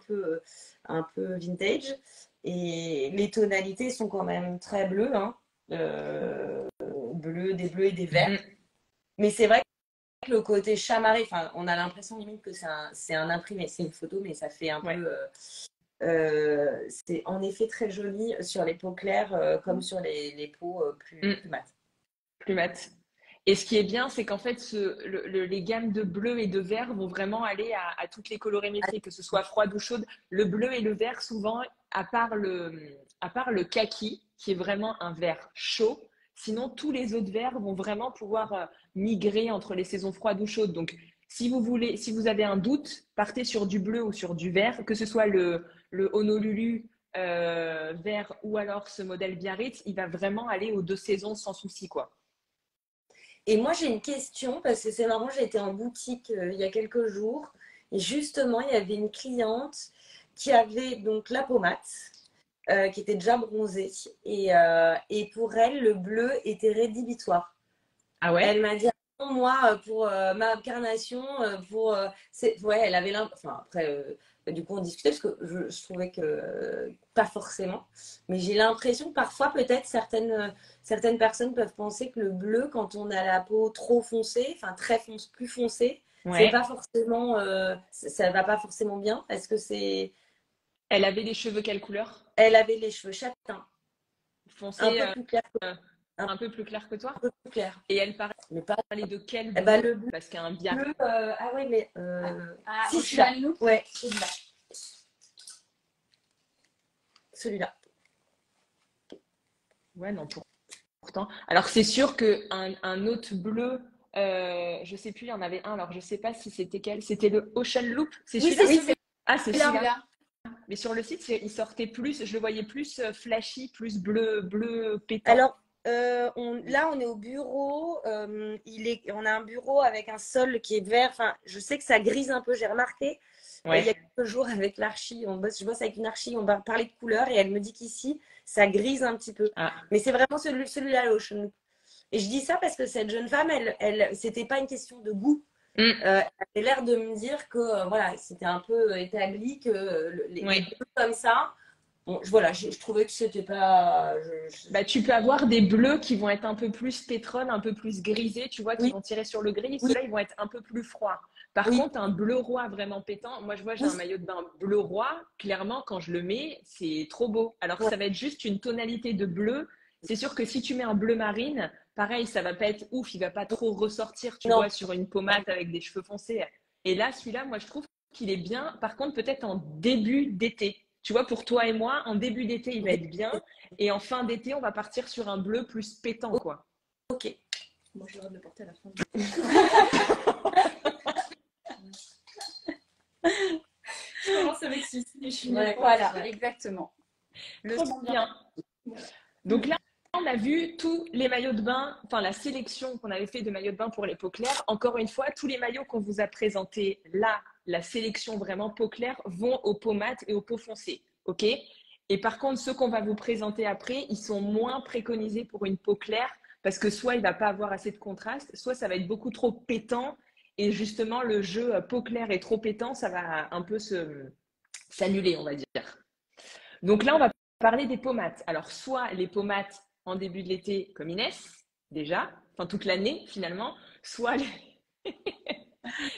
un peu vintage. Et les tonalités sont quand même très bleues, hein. Des bleus et des verts. Mais c'est vrai que le côté chamarré, on a l'impression limite que c'est un imprimé. C'est une photo, mais ça fait un peu… c'est en effet très joli sur les peaux claires, comme sur les peaux plus mat. Plus mat. Et ce qui est bien, c'est qu'en fait, les gammes de bleu et de vert vont vraiment aller à toutes les colorimétries, que ce soit froide ou chaude. Le bleu et le vert, souvent, à part le kaki, qui est vraiment un vert chaud, sinon, tous les autres verts vont vraiment pouvoir migrer entre les saisons froides ou chaudes. Donc, si vous avez un doute, partez sur du bleu ou sur du vert, que ce soit le Honolulu vert ou alors ce modèle Biarritz, il va vraiment aller aux 2 saisons sans souci, quoi. Et moi, j'ai une question, parce que c'est marrant, j'ai été en boutique il y a quelques jours, et justement, il y avait une cliente qui avait donc la pommade, qui était déjà bronzée, et pour elle, le bleu était rédhibitoire. Ah ouais? Elle m'a dit, moi, pour ma carnation, elle avait l'impression… Enfin, après, du coup, on discutait, parce que je trouvais que pas forcément, mais j'ai l'impression que parfois, peut-être, certaines personnes peuvent penser que le bleu, quand on a la peau trop foncée, plus foncée, c'est pas forcément, ça va pas forcément bien. Est-ce que c'est… Elle avait les cheveux quelle couleur? Elle avait les cheveux châtains. Foncé, un peu plus clair un peu plus clair que toi? Un peu plus clair. Et elle parlait de quel bleu? Le bleu. Parce qu'il y a un bien. Ah ouais, mais… si, celui-là. Ouais, celui-là. Celui-là. Ouais, non, pourtant. Alors, c'est sûr qu'un autre bleu je sais plus, il y en avait un. Alors, je sais pas si c'était quel. C'était le Ocean Loop. C'est Oui, celui-là? c'est celui-là. Ah, c'est celui-là. Celui-là. Mais sur le site, il sortait plus, je le voyais plus flashy, plus bleu, bleu pétant. Alors, là, on est au bureau. On a un bureau avec un sol qui est vert. Enfin, je sais que ça grise un peu, j'ai remarqué. Il y a Ouais. quelques jours avec l'archi, je bosse avec une archi, on va parler de couleurs et elle me dit qu'ici, ça grise un petit peu. Ah, Mais c'est vraiment celui-là, l'Ocean Loop. Et je dis ça parce que cette jeune femme, c'était pas une question de goût. mm, Elle avait l'air de me dire que voilà, c'était un peu établi que les ouais. bleus comme ça. Bon, voilà, je trouvais que c'était pas. Bah, tu peux avoir des bleus qui vont être un peu plus pétrole, un peu plus grisés, tu vois, qui Oui, vont tirer sur le gris. oui, Ceux-là, ils vont être un peu plus froids. Par oui, contre, un bleu roi vraiment pétant, moi, je vois, j'ai oui, un maillot de bain bleu roi. Clairement, quand je le mets, c'est trop beau. Alors que ouais, ça va être juste une tonalité de bleu. C'est sûr que si tu mets un bleu marine, pareil, ça va pas être ouf. Il va pas trop ressortir, tu non. vois, sur une pommade avec des cheveux foncés. Et là, celui-là, moi, je trouve qu'il est bien. Par contre, peut-être en début d'été. Tu vois, pour toi et moi, en début d'été, il va être bien. Et en fin d'été, on va partir sur un bleu plus pétant, quoi. Ok. Moi, je devrais le porter à la fin. Je commence avec celui-ci et je finis avec Voilà, exactement. Le Trop bien. sien. Donc là, on a vu tous les maillots de bain, enfin la sélection qu'on avait fait de maillots de bain pour les peaux claires. Encore une fois, tous les maillots qu'on vous a présentés là, la sélection vraiment peau claire, vont aux peaux mates et aux peaux foncées. OK? Et par contre, ceux qu'on va vous présenter après, ils sont moins préconisés pour une peau claire parce que soit il ne va pas avoir assez de contraste, soit ça va être beaucoup trop pétant. Et justement, le jeu peau claire et trop pétant, ça va un peu s'annuler, on va dire. Donc là, on va parler des pommades. Alors, soit les pommades en début de l'été, comme Inès, déjà, enfin toute l'année finalement, soit les,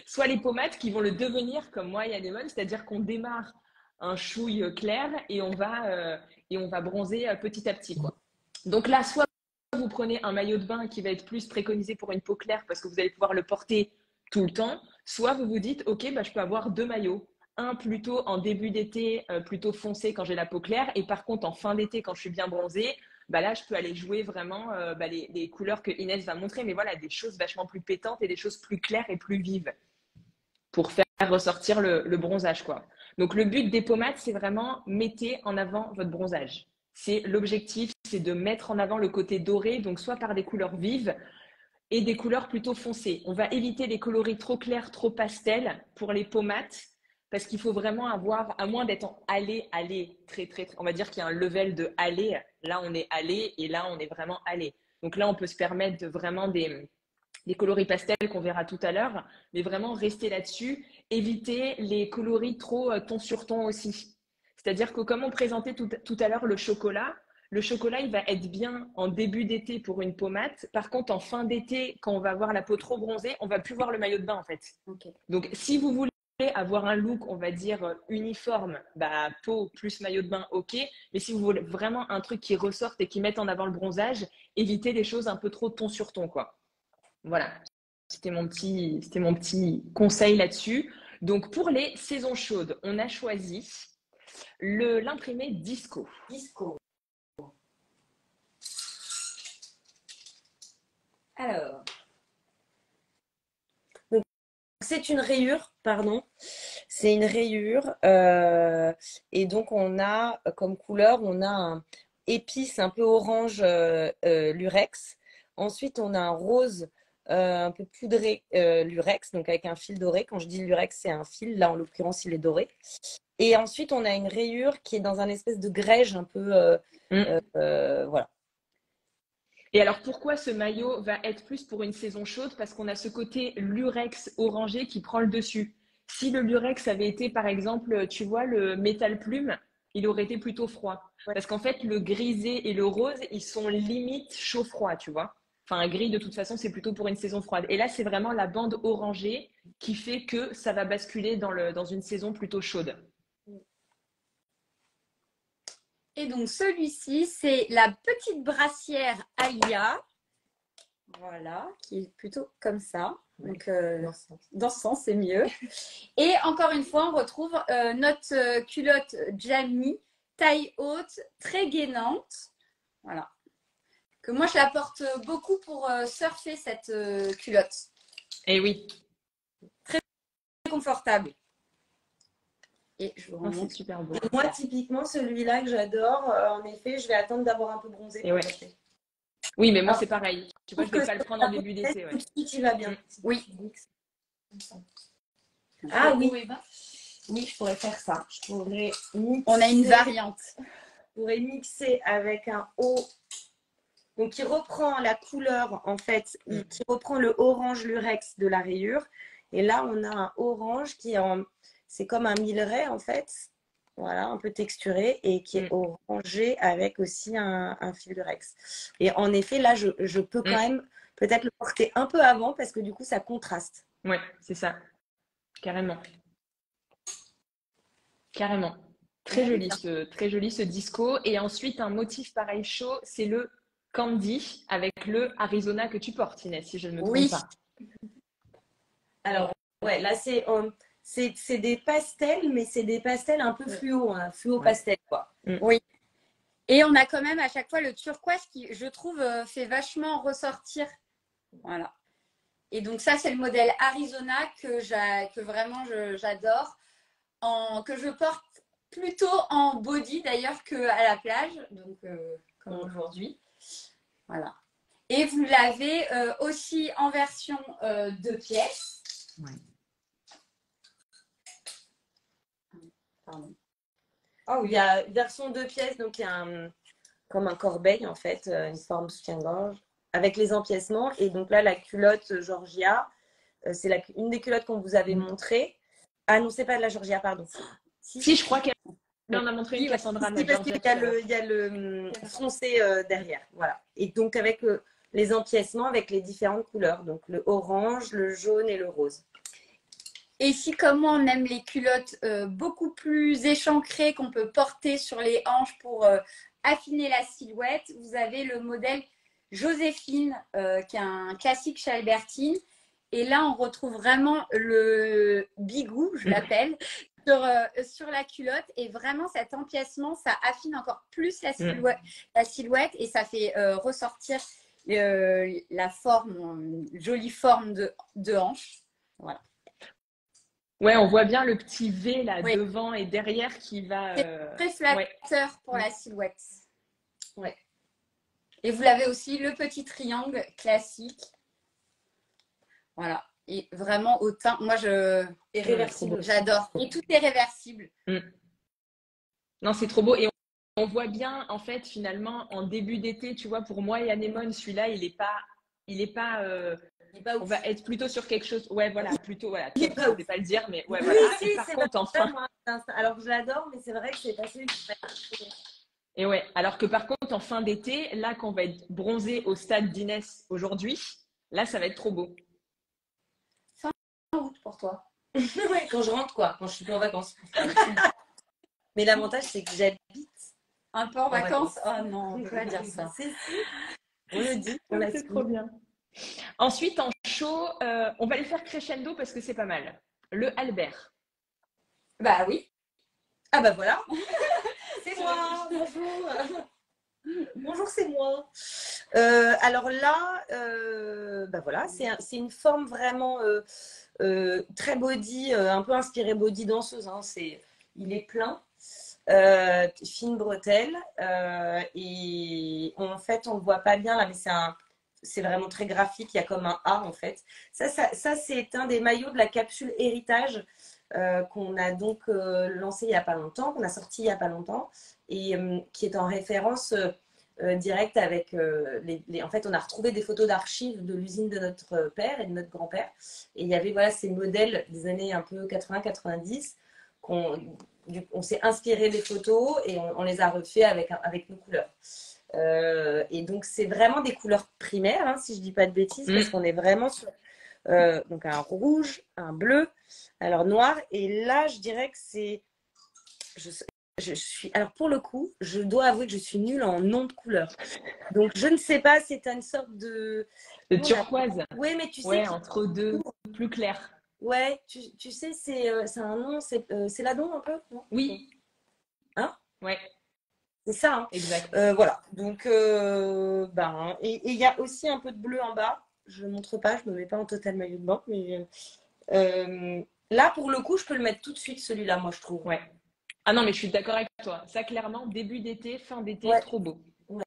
soit les pommades qui vont le devenir, comme moi et Anémone, c'est-à-dire qu'on démarre un chouille clair et on va bronzer petit à petit, quoi. Donc là, soit vous prenez un maillot de bain qui va être plus préconisé pour une peau claire parce que vous allez pouvoir le porter tout le temps, soit vous vous dites, ok, bah, je peux avoir deux maillots. Un plutôt en début d'été, plutôt foncé quand j'ai la peau claire, et par contre en fin d'été quand je suis bien bronzée, bah là je peux aller jouer vraiment bah, les couleurs que Inès va montrer, mais voilà, des choses vachement plus pétantes et des choses plus claires et plus vives pour faire ressortir le bronzage, quoi. Donc le but des pommades, c'est vraiment mettez en avant votre bronzage. C'est l'objectif, c'est de mettre en avant le côté doré, donc soit par des couleurs vives et des couleurs plutôt foncées. On va éviter les coloris trop clairs, trop pastels pour les pommades parce qu'il faut vraiment avoir, à moins d'être en allée, très, on va dire qu'il y a un level de allée. Là, on est allée et là, on est vraiment allée. Donc là, on peut se permettre de vraiment des coloris pastels qu'on verra tout à l'heure, mais vraiment rester là-dessus. Éviter les coloris trop ton sur ton aussi. C'est-à-dire que comme on présentait tout à l'heure le chocolat, il va être bien en début d'été pour une pommade. Par contre, en fin d'été, quand on va avoir la peau trop bronzée, on va plus voir le maillot de bain en fait. Okay. Donc, si vous voulez avoir un look, on va dire uniforme, bah, peau plus maillot de bain, ok. Mais si vous voulez vraiment un truc qui ressorte et qui mette en avant le bronzage, évitez les choses un peu trop ton sur ton, quoi. Voilà, c'était mon petit conseil là-dessus. Donc, pour les saisons chaudes, on a choisi l'imprimé Disco. Disco. Alors. Donc, c'est une rayure, pardon. C'est une rayure. Et donc, on a comme couleur, on a un épice un peu orange lurex. Ensuite, on a un rose un peu poudré lurex, donc avec un fil doré. Quand je dis lurex, c'est un fil. Là, en l'occurrence, il est doré. Et ensuite, on a une rayure qui est dans un espèce de grège un peu. Voilà. Et alors, pourquoi ce maillot va être plus pour une saison chaude? Parce qu'on a ce côté lurex orangé qui prend le dessus. Si le lurex avait été, par exemple, tu vois, le métal plume, il aurait été plutôt froid. Ouais. Parce qu'en fait, le grisé et le rose, ils sont limite chaud-froid, tu vois. Enfin, un gris, de toute façon, c'est plutôt pour une saison froide. Et là, c'est vraiment la bande orangée qui fait que ça va basculer dans une saison plutôt chaude. Et donc, celui-ci, c'est la petite brassière Alia. Voilà, qui est plutôt comme ça. Donc, dans ce sens, c'est mieux. Et encore une fois, on retrouve notre culotte Jamie, taille haute, très gainante. Voilà. que moi, je la porte beaucoup pour surfer cette culotte. Et oui, Très confortable. Et je vous c'est remonte. super beau. Moi, typiquement, celui-là que j'adore, en effet, je vais attendre d'avoir un peu bronzé. Et pour ouais. l'acheter. Oui, mais moi, Alors, c'est pareil. Tu vois, je trouve vais que pas le prendre en début d'été. Ouais. tout de suite, il va bien. Oui. Ah oui. Oui, je pourrais faire ça. Je pourrais mixer, On a une variante. je pourrais mixer avec un haut. Donc, qui reprend la couleur, en fait, qui reprend le orange lurex de la rayure. Et là, on a un orange qui est en. C'est comme un milleray, en fait. Voilà, un peu texturé et qui est orangé avec aussi un fil lurex. Et en effet, là, je peux quand même peut-être le porter un peu avant parce que du coup, ça contraste. Ouais, c'est ça. Carrément. Carrément. Très joli ce disco. Et ensuite, un motif pareil chaud, c'est le candy avec le Arizona que tu portes, Inès, si je ne me trompe pas. Alors, ouais, là, c'est des pastels, mais c'est des pastels un peu fluo, hein, fluo pastel, quoi. Oui. Et on a quand même à chaque fois le turquoise qui, je trouve, fait vachement ressortir. Voilà. Et donc ça, c'est le modèle Arizona que vraiment j'adore, que je porte plutôt en body d'ailleurs qu'à la plage, donc comme aujourd'hui. Voilà. Et vous l'avez aussi en version 2 pièces. Ouais. Pardon. Oh, il y a version 2 pièces, donc il y a comme un corbeil en fait, une forme soutien-gorge, avec les empiècements. Et donc là, la culotte Georgia, c'est une des culottes qu'on vous avait montrées. Ah non, c'est pas de la Georgia, pardon. Si, je crois qu'elle en a montré une, Cassandra. Si, parce qu'il y a le foncé derrière. Voilà. Et donc avec les empiècements avec les différentes couleurs. Donc le orange, le jaune et le rose. Et si, comme moi, on aime les culottes beaucoup plus échancrées qu'on peut porter sur les hanches pour affiner la silhouette, vous avez le modèle Joséphine, qui est un classique chez Albertine. Et là, on retrouve vraiment le bigou, je l'appelle, sur la culotte. Et vraiment, cet empiècement, ça affine encore plus la silhouette et ça fait ressortir la forme, une jolie forme de hanche. Voilà. Ouais, on voit bien le petit V là devant et derrière qui va. Très flatteur pour la silhouette. Ouais. Et vous l'avez aussi le petit triangle classique. Voilà. Et vraiment au teint. Moi, Et réversible. J'adore. Et tout est réversible. Non, c'est trop beau. Et on voit bien, en fait, finalement, en début d'été, tu vois, pour moi et Anémone, celui-là, il est pas on va être plutôt sur quelque chose. Ouais, voilà, plutôt, voilà. Je ne vais pas le dire, mais ouais, oui, voilà. Si, et par contre, enfin. Alors, je l'adore, mais c'est vrai que c'est pas celui qui Et ouais, alors que par contre, en fin d'été, là, qu'on va être bronzé au stade d'Inès aujourd'hui, là, ça va être trop beau. Fin août pour toi. Ouais, quand je rentre, quoi, quand je suis plus en vacances. Mais l'avantage, c'est que j'habite. Un peu en vacances. Oh non, on ne peut pas dire ça. On le dit. C'est trop bien. Ensuite, en chaud, on va les faire crescendo parce que c'est pas mal. Le Albert. Bah oui. Ah bah voilà. C'est moi. Bonjour. Bonjour, c'est moi. Alors là, bah voilà, c'est une forme vraiment très body, un peu inspirée body danseuse. Hein. Il est plein. Fine bretelle et en fait on ne le voit pas bien là mais c'est vraiment très graphique, il y a comme un A en fait. Ça c'est un des maillots de la capsule héritage qu'on a donc lancé il n'y a pas longtemps, qu'on a sorti il n'y a pas longtemps et qui est en référence directe avec en fait on a retrouvé des photos d'archives de l'usine de notre père et de notre grand-père et il y avait voilà ces modèles des années un peu 80-90 on s'est inspiré des photos et on les a refait avec nos couleurs. Et donc, c'est vraiment des couleurs primaires, hein, si je ne dis pas de bêtises, parce qu'on est vraiment sur donc un rouge, un bleu, alors noir. Et là, je dirais que c'est... Je suis... Alors, pour le coup, je dois avouer que je suis nulle en nom de couleur. Donc, je ne sais pas, c'est une sorte de... De turquoise. Oui, mais tu sais... Ouais, entre deux, plus clair. Ouais, tu sais, c'est un nom, c'est Céladon un peu, non? Oui. Hein? Ouais. C'est ça, hein. Exact. Voilà. Donc, et il y a aussi un peu de bleu en bas. Je ne montre pas, je ne me mets pas en total maillot de bain. Mais là, pour le coup, je peux le mettre tout de suite, celui-là, moi, je trouve. Ouais. Ah non, mais je suis d'accord avec toi. Ça, clairement, début d'été, fin d'été, Ouais. trop beau. Ouais.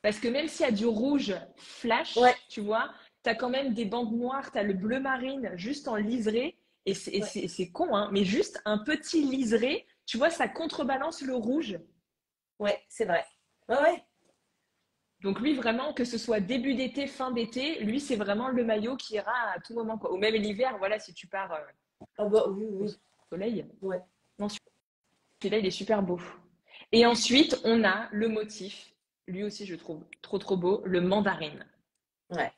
Parce que même s'il y a du rouge flash, Ouais. tu vois, tu as quand même des bandes noires, tu as le bleu marine juste en liseré. Et Ouais. c'est con, hein, mais juste un petit liseré, tu vois, ça contrebalance le rouge. Ouais, c'est vrai. Ouais, ouais. Donc lui, vraiment, que ce soit début d'été, fin d'été, lui, c'est vraiment le maillot qui ira à tout moment, quoi. Ou même l'hiver, voilà, si tu pars Ah bah oui, au oui. soleil. Ouais. Non, celui-là, il est super beau. Et ensuite, on a le motif, lui aussi, je trouve trop, trop beau, le mandarine. Ouais.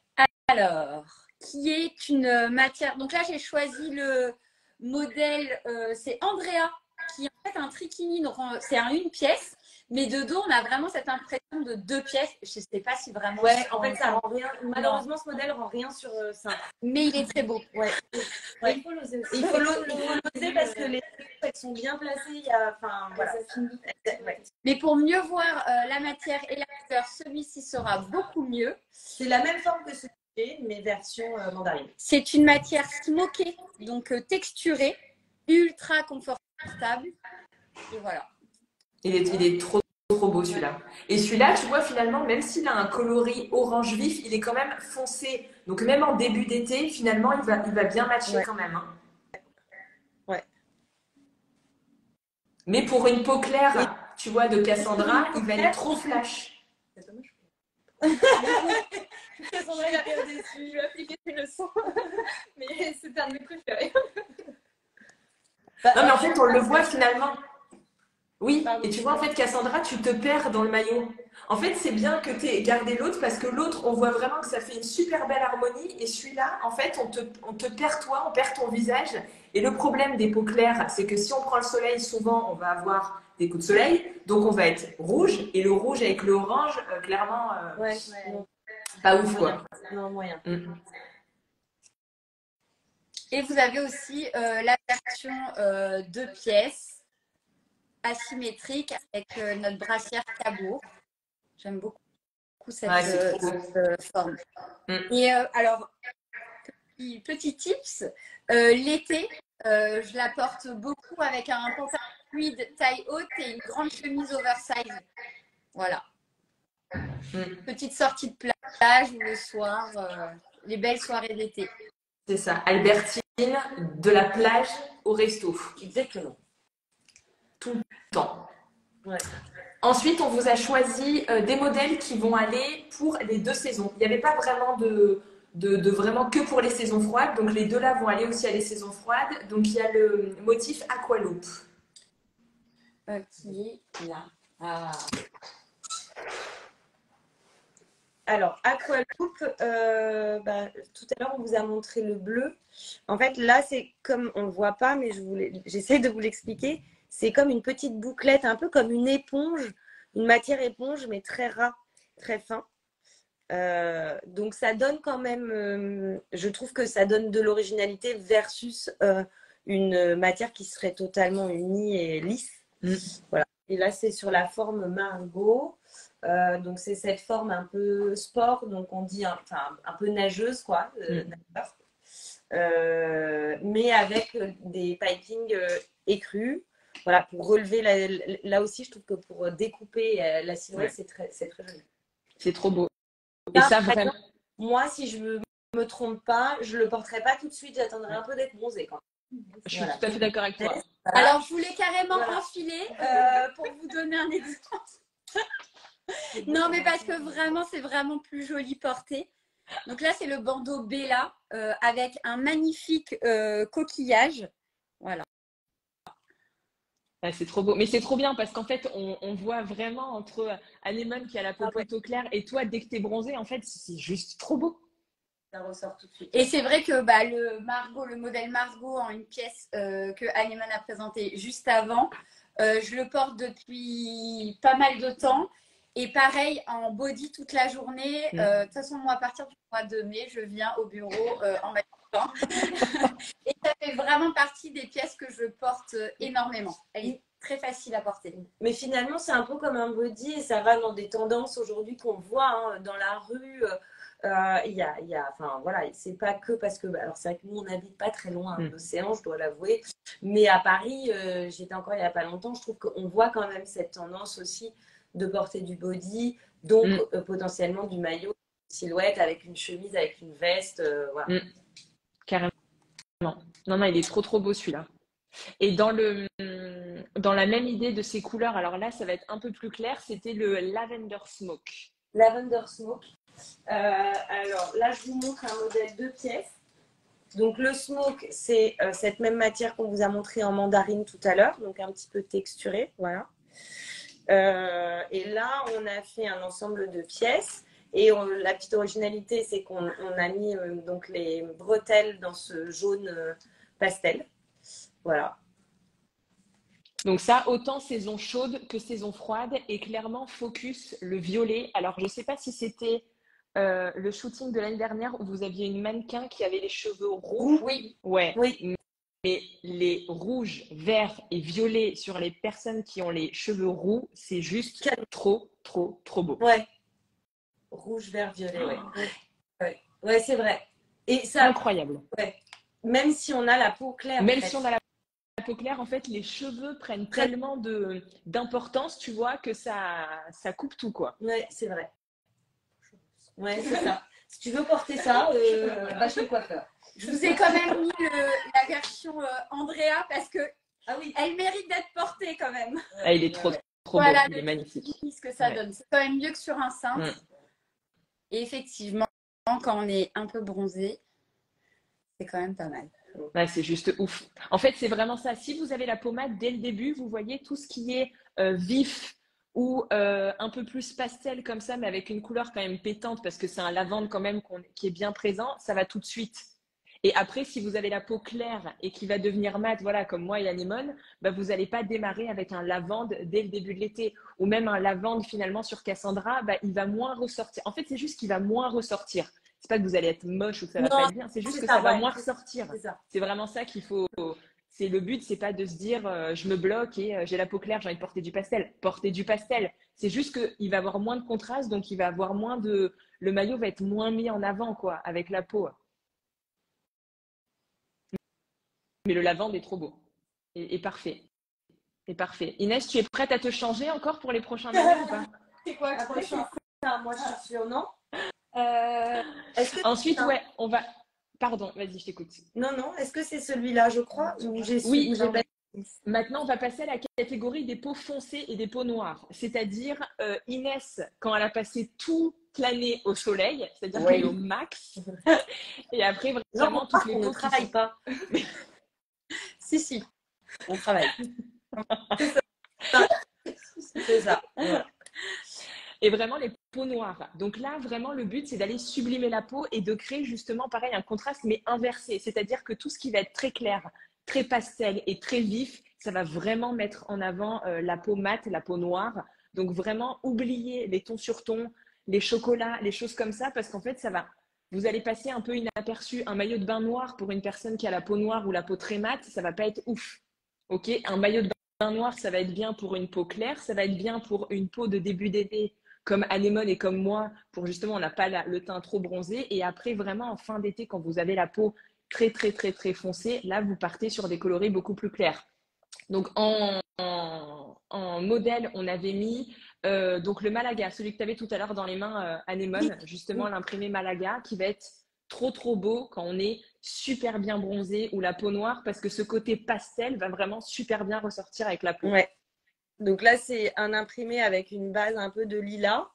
Alors, qui est une matière. Donc là, j'ai choisi le modèle, c'est Andrea, qui est en fait un trikini. Donc, c'est une pièce, mais de dos, on a vraiment cette impression de 2 pièces. Je ne sais pas si vraiment. Ouais, en fait, ça rend rien. Malheureusement, ce modèle rend rien sur ça. Mais il est très beau. Ouais. Ouais. Il faut l'oser aussi. Il faut l'oser parce que les elles sont bien placées. Il y a, enfin, voilà. Ouais. Mais pour mieux voir la matière et la couleur, celui-ci sera beaucoup mieux. C'est la même forme que celui que j'ai, mais version mandarine. C'est une matière smokée, donc texturée, ultra confortable. Et voilà. Il est trop, trop beau celui-là. Et celui-là, tu vois, finalement, même s'il a un coloris orange vif, il est quand même foncé. Donc même en début d'été, finalement, il va bien matcher quand même. Hein. Ouais. Mais pour une peau claire, tu vois, de Cassandra, il va être trop flash. C'est dommage. Cassandra est bien déçue. Je vais appliquer une leçon. Mais c'est un de mes préférés. Non, mais en fait, on le voit finalement. Oui, et tu vois, en fait, Cassandra, tu te perds dans le maillot. En fait, c'est bien que tu aies gardé l'autre parce que l'autre, on voit vraiment que ça fait une super belle harmonie. Et celui-là, en fait, on te perd toi, on perd ton visage. Et le problème des peaux claires, c'est que si on prend le soleil, souvent, on va avoir des coups de soleil. Donc, on va être rouge. Et le rouge avec le orange, clairement, Ouais. pas ouf, quoi. Non, moyen. Et vous avez aussi la version 2 pièces asymétrique avec notre brassière cabot. J'aime beaucoup cette forme. Et alors, petit tips, l'été, je la porte beaucoup avec un pantalon fluide taille haute et une grande chemise oversize. Voilà. Petite sortie de plage ou le soir, les belles soirées d'été. C'est ça, Albertine, de la plage au resto. Exactement. Tout le temps. Ouais. Ensuite, on vous a choisi des modèles qui vont aller pour les 2 saisons. Il n'y avait pas vraiment de vraiment que pour les saisons froides. Donc, les 2 là vont aller aussi à les saisons froides. Donc, il y a le motif Aqualoop. Qui est là. Ah. Alors, Aqualoop, tout à l'heure, on vous a montré le bleu. En fait, là, c'est comme, on ne le voit pas, mais j'essaie de vous l'expliquer. C'est comme une petite bouclette, un peu comme une éponge, une matière éponge, mais très ras, très fin. Donc, ça donne quand même, je trouve que ça donne de l'originalité versus une matière qui serait totalement unie et lisse. Voilà. Et là, c'est sur la forme Margot. Donc, c'est cette forme un peu sport, donc on dit un peu nageuse, quoi, mais avec des pipings écrus. Voilà, pour relever, là aussi, je trouve que pour découper la silhouette, c'est très joli. C'est trop beau. Et ça, vraiment. Moi, si je ne me trompe pas, je ne le porterai pas tout de suite, j'attendrai un peu d'être bronzée quand même. Je suis tout à fait d'accord avec toi. Voilà. Alors, je voulais carrément enfiler pour vous donner un exemple. Non, mais parce que vraiment, c'est vraiment plus joli porté. Donc là, c'est le bandeau Bella avec un magnifique coquillage. Voilà. Ah, c'est trop beau. Mais c'est trop bien parce qu'en fait, on voit vraiment entre Anémone qui a la peau plutôt claire et toi, dès que tu es bronzée, en fait, c'est juste trop beau. Ça ressort tout de suite. Et c'est vrai que le modèle Margot en une pièce que Anémone a présenté juste avant, je le porte depuis pas mal de temps. Et pareil, en body toute la journée. De toute façon, moi, à partir du mois de mai, je viens au bureau en maillot de bain. Et ça fait vraiment partie des pièces que je porte énormément. Elle est très facile à porter. Mais finalement, c'est un peu comme un body et ça va dans des tendances aujourd'hui qu'on voit hein, dans la rue. Enfin voilà, c'est pas que parce que, alors c'est vrai que nous on n'habite pas très loin de l'océan, je dois l'avouer, mais à Paris, j'étais encore il y a pas longtemps, je trouve qu'on voit quand même cette tendance aussi de porter du body, donc potentiellement du maillot, silhouette avec une chemise, avec une veste, voilà. Carrément. Non, non, il est trop beau celui-là. Et dans la même idée de ces couleurs, alors là, ça va être un peu plus clair, c'était le Lavender Smoke. Lavender Smoke. Alors là, je vous montre un modèle 2 pièces. Donc le smoke, c'est cette même matière qu'on vous a montré en mandarine tout à l'heure, donc un petit peu texturé, voilà. Et là, on a fait un ensemble de pièces. Et la petite originalité, c'est qu'on a mis donc les bretelles dans ce jaune pastel. Voilà. Donc ça, autant saison chaude que saison froide. Et clairement, focus le violet. Alors, je ne sais pas si c'était le shooting de l'année dernière où vous aviez une mannequin qui avait les cheveux roux. Oui. Ouais. Oui. Mais les rouges, verts et violets sur les personnes qui ont les cheveux roux, c'est juste trop beau. Ouais. Rouge, vert, violet, ouais. Ouais, c'est vrai. Et ça, incroyable. Ouais. Même si on a la peau claire. Même si on a la peau claire, en fait, les cheveux prennent tellement d'importance, tu vois, que ça coupe tout, quoi. Ouais, c'est vrai. Ouais, c'est ça. Si tu veux porter ça, va chez le coiffeur. Je vous ai quand même mis la version Andrea parce que oui. Elle mérite d'être portée quand même. Ah, il est trop beau, il est magnifique. Ce que ça donne, c'est quand même mieux que sur un cintre. Et effectivement, quand on est un peu bronzé, c'est quand même pas mal. Ouais, c'est juste ouf. En fait, c'est vraiment ça. Si vous avez la pommade dès le début, vous voyez tout ce qui est vif ou un peu plus pastel comme ça, mais avec une couleur quand même pétante parce que c'est un lavande quand même qui est bien présent, ça va tout de suite. Et après, si vous avez la peau claire et qui va devenir mate, voilà, comme moi et Anémone, bah, vous n'allez pas démarrer avec un lavande dès le début de l'été. Ou même un lavande finalement sur Cassandra, bah, il va moins ressortir. En fait, c'est juste qu'il va moins ressortir. C'est pas que vous allez être moche ou que ça va pas être bien, c'est juste que ça va moins ressortir. C'est vraiment ça qu'il faut. C'est le but, c'est pas de se dire je me bloque et j'ai la peau claire, j'ai envie de porter du pastel. Porter du pastel, c'est juste qu'il va avoir moins de contraste, donc il va avoir moins de. Le maillot va être moins mis en avant, quoi, avec la peau. Mais le lavande est trop beau et parfait. Et parfait. Inès, tu es prête à te changer encore pour les prochains maillots ou pas? C'est quoi le prochain? Moi, je suis sûre, non? Ensuite, ouais, on va. Pardon, vas-y, je t'écoute. Non, est-ce que c'est celui-là, je crois? Oui, maintenant, on va passer à la catégorie des peaux foncées et des peaux noires. C'est-à-dire, Inès, quand elle a passé toute l'année au soleil, c'est-à-dire qu'elle est au max, et après, vraiment, toutes les peaux. On ne travaille pas. Si, on travaille. C'est ça. Ouais. Et vraiment les peaux noires. Donc là, vraiment, le but, c'est d'aller sublimer la peau et de créer justement, pareil, un contraste, mais inversé. C'est-à-dire que tout ce qui va être très clair, très pastel et très vif, ça va vraiment mettre en avant la peau mate, la peau noire. Donc vraiment, oublier les tons sur tons, les chocolats, les choses comme ça, parce qu'en fait, ça va. Vous allez passer un peu inaperçu. Un maillot de bain noir pour une personne qui a la peau noire ou la peau très mate, ça va pas être ouf. Ok, un maillot de bain noir, ça va être bien pour une peau claire, ça va être bien pour une peau de début d'été comme Anémone et comme moi, pour justement, on n'a pas le teint trop bronzé. Et après, vraiment, en fin d'été, quand vous avez la peau très foncée, là, vous partez sur des coloris beaucoup plus clairs. Donc, en modèle, on avait mis donc le Malaga, celui que tu avais tout à l'heure dans les mains, Anémone, justement, l'imprimé Malaga, qui va être trop beau quand on est super bien bronzé ou la peau noire, parce que ce côté pastel va vraiment super bien ressortir avec la peau. Ouais. Donc là, c'est un imprimé avec une base un peu de lilas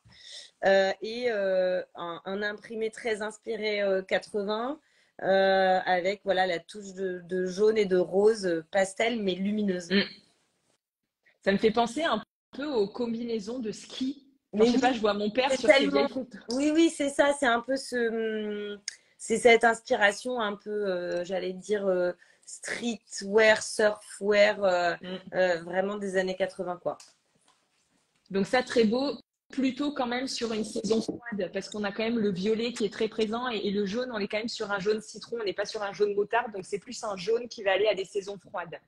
et un imprimé très inspiré 80 avec voilà, la touche de jaune et de rose pastel, mais lumineuse. Ça me fait penser un peu aux combinaisons de ski. Enfin, je sais pas, je vois mon père sur ses vieilles photos. Oui, c'est ça. C'est un peu c'est cette inspiration un peu, j'allais dire, streetwear, surfwear, vraiment des années 80, quoi. Donc ça, très beau, plutôt quand même sur une saison froide, parce qu'on a quand même le violet qui est très présent et le jaune, on est quand même sur un jaune citron, on n'est pas sur un jaune moutarde, donc c'est plus un jaune qui va aller à des saisons froides.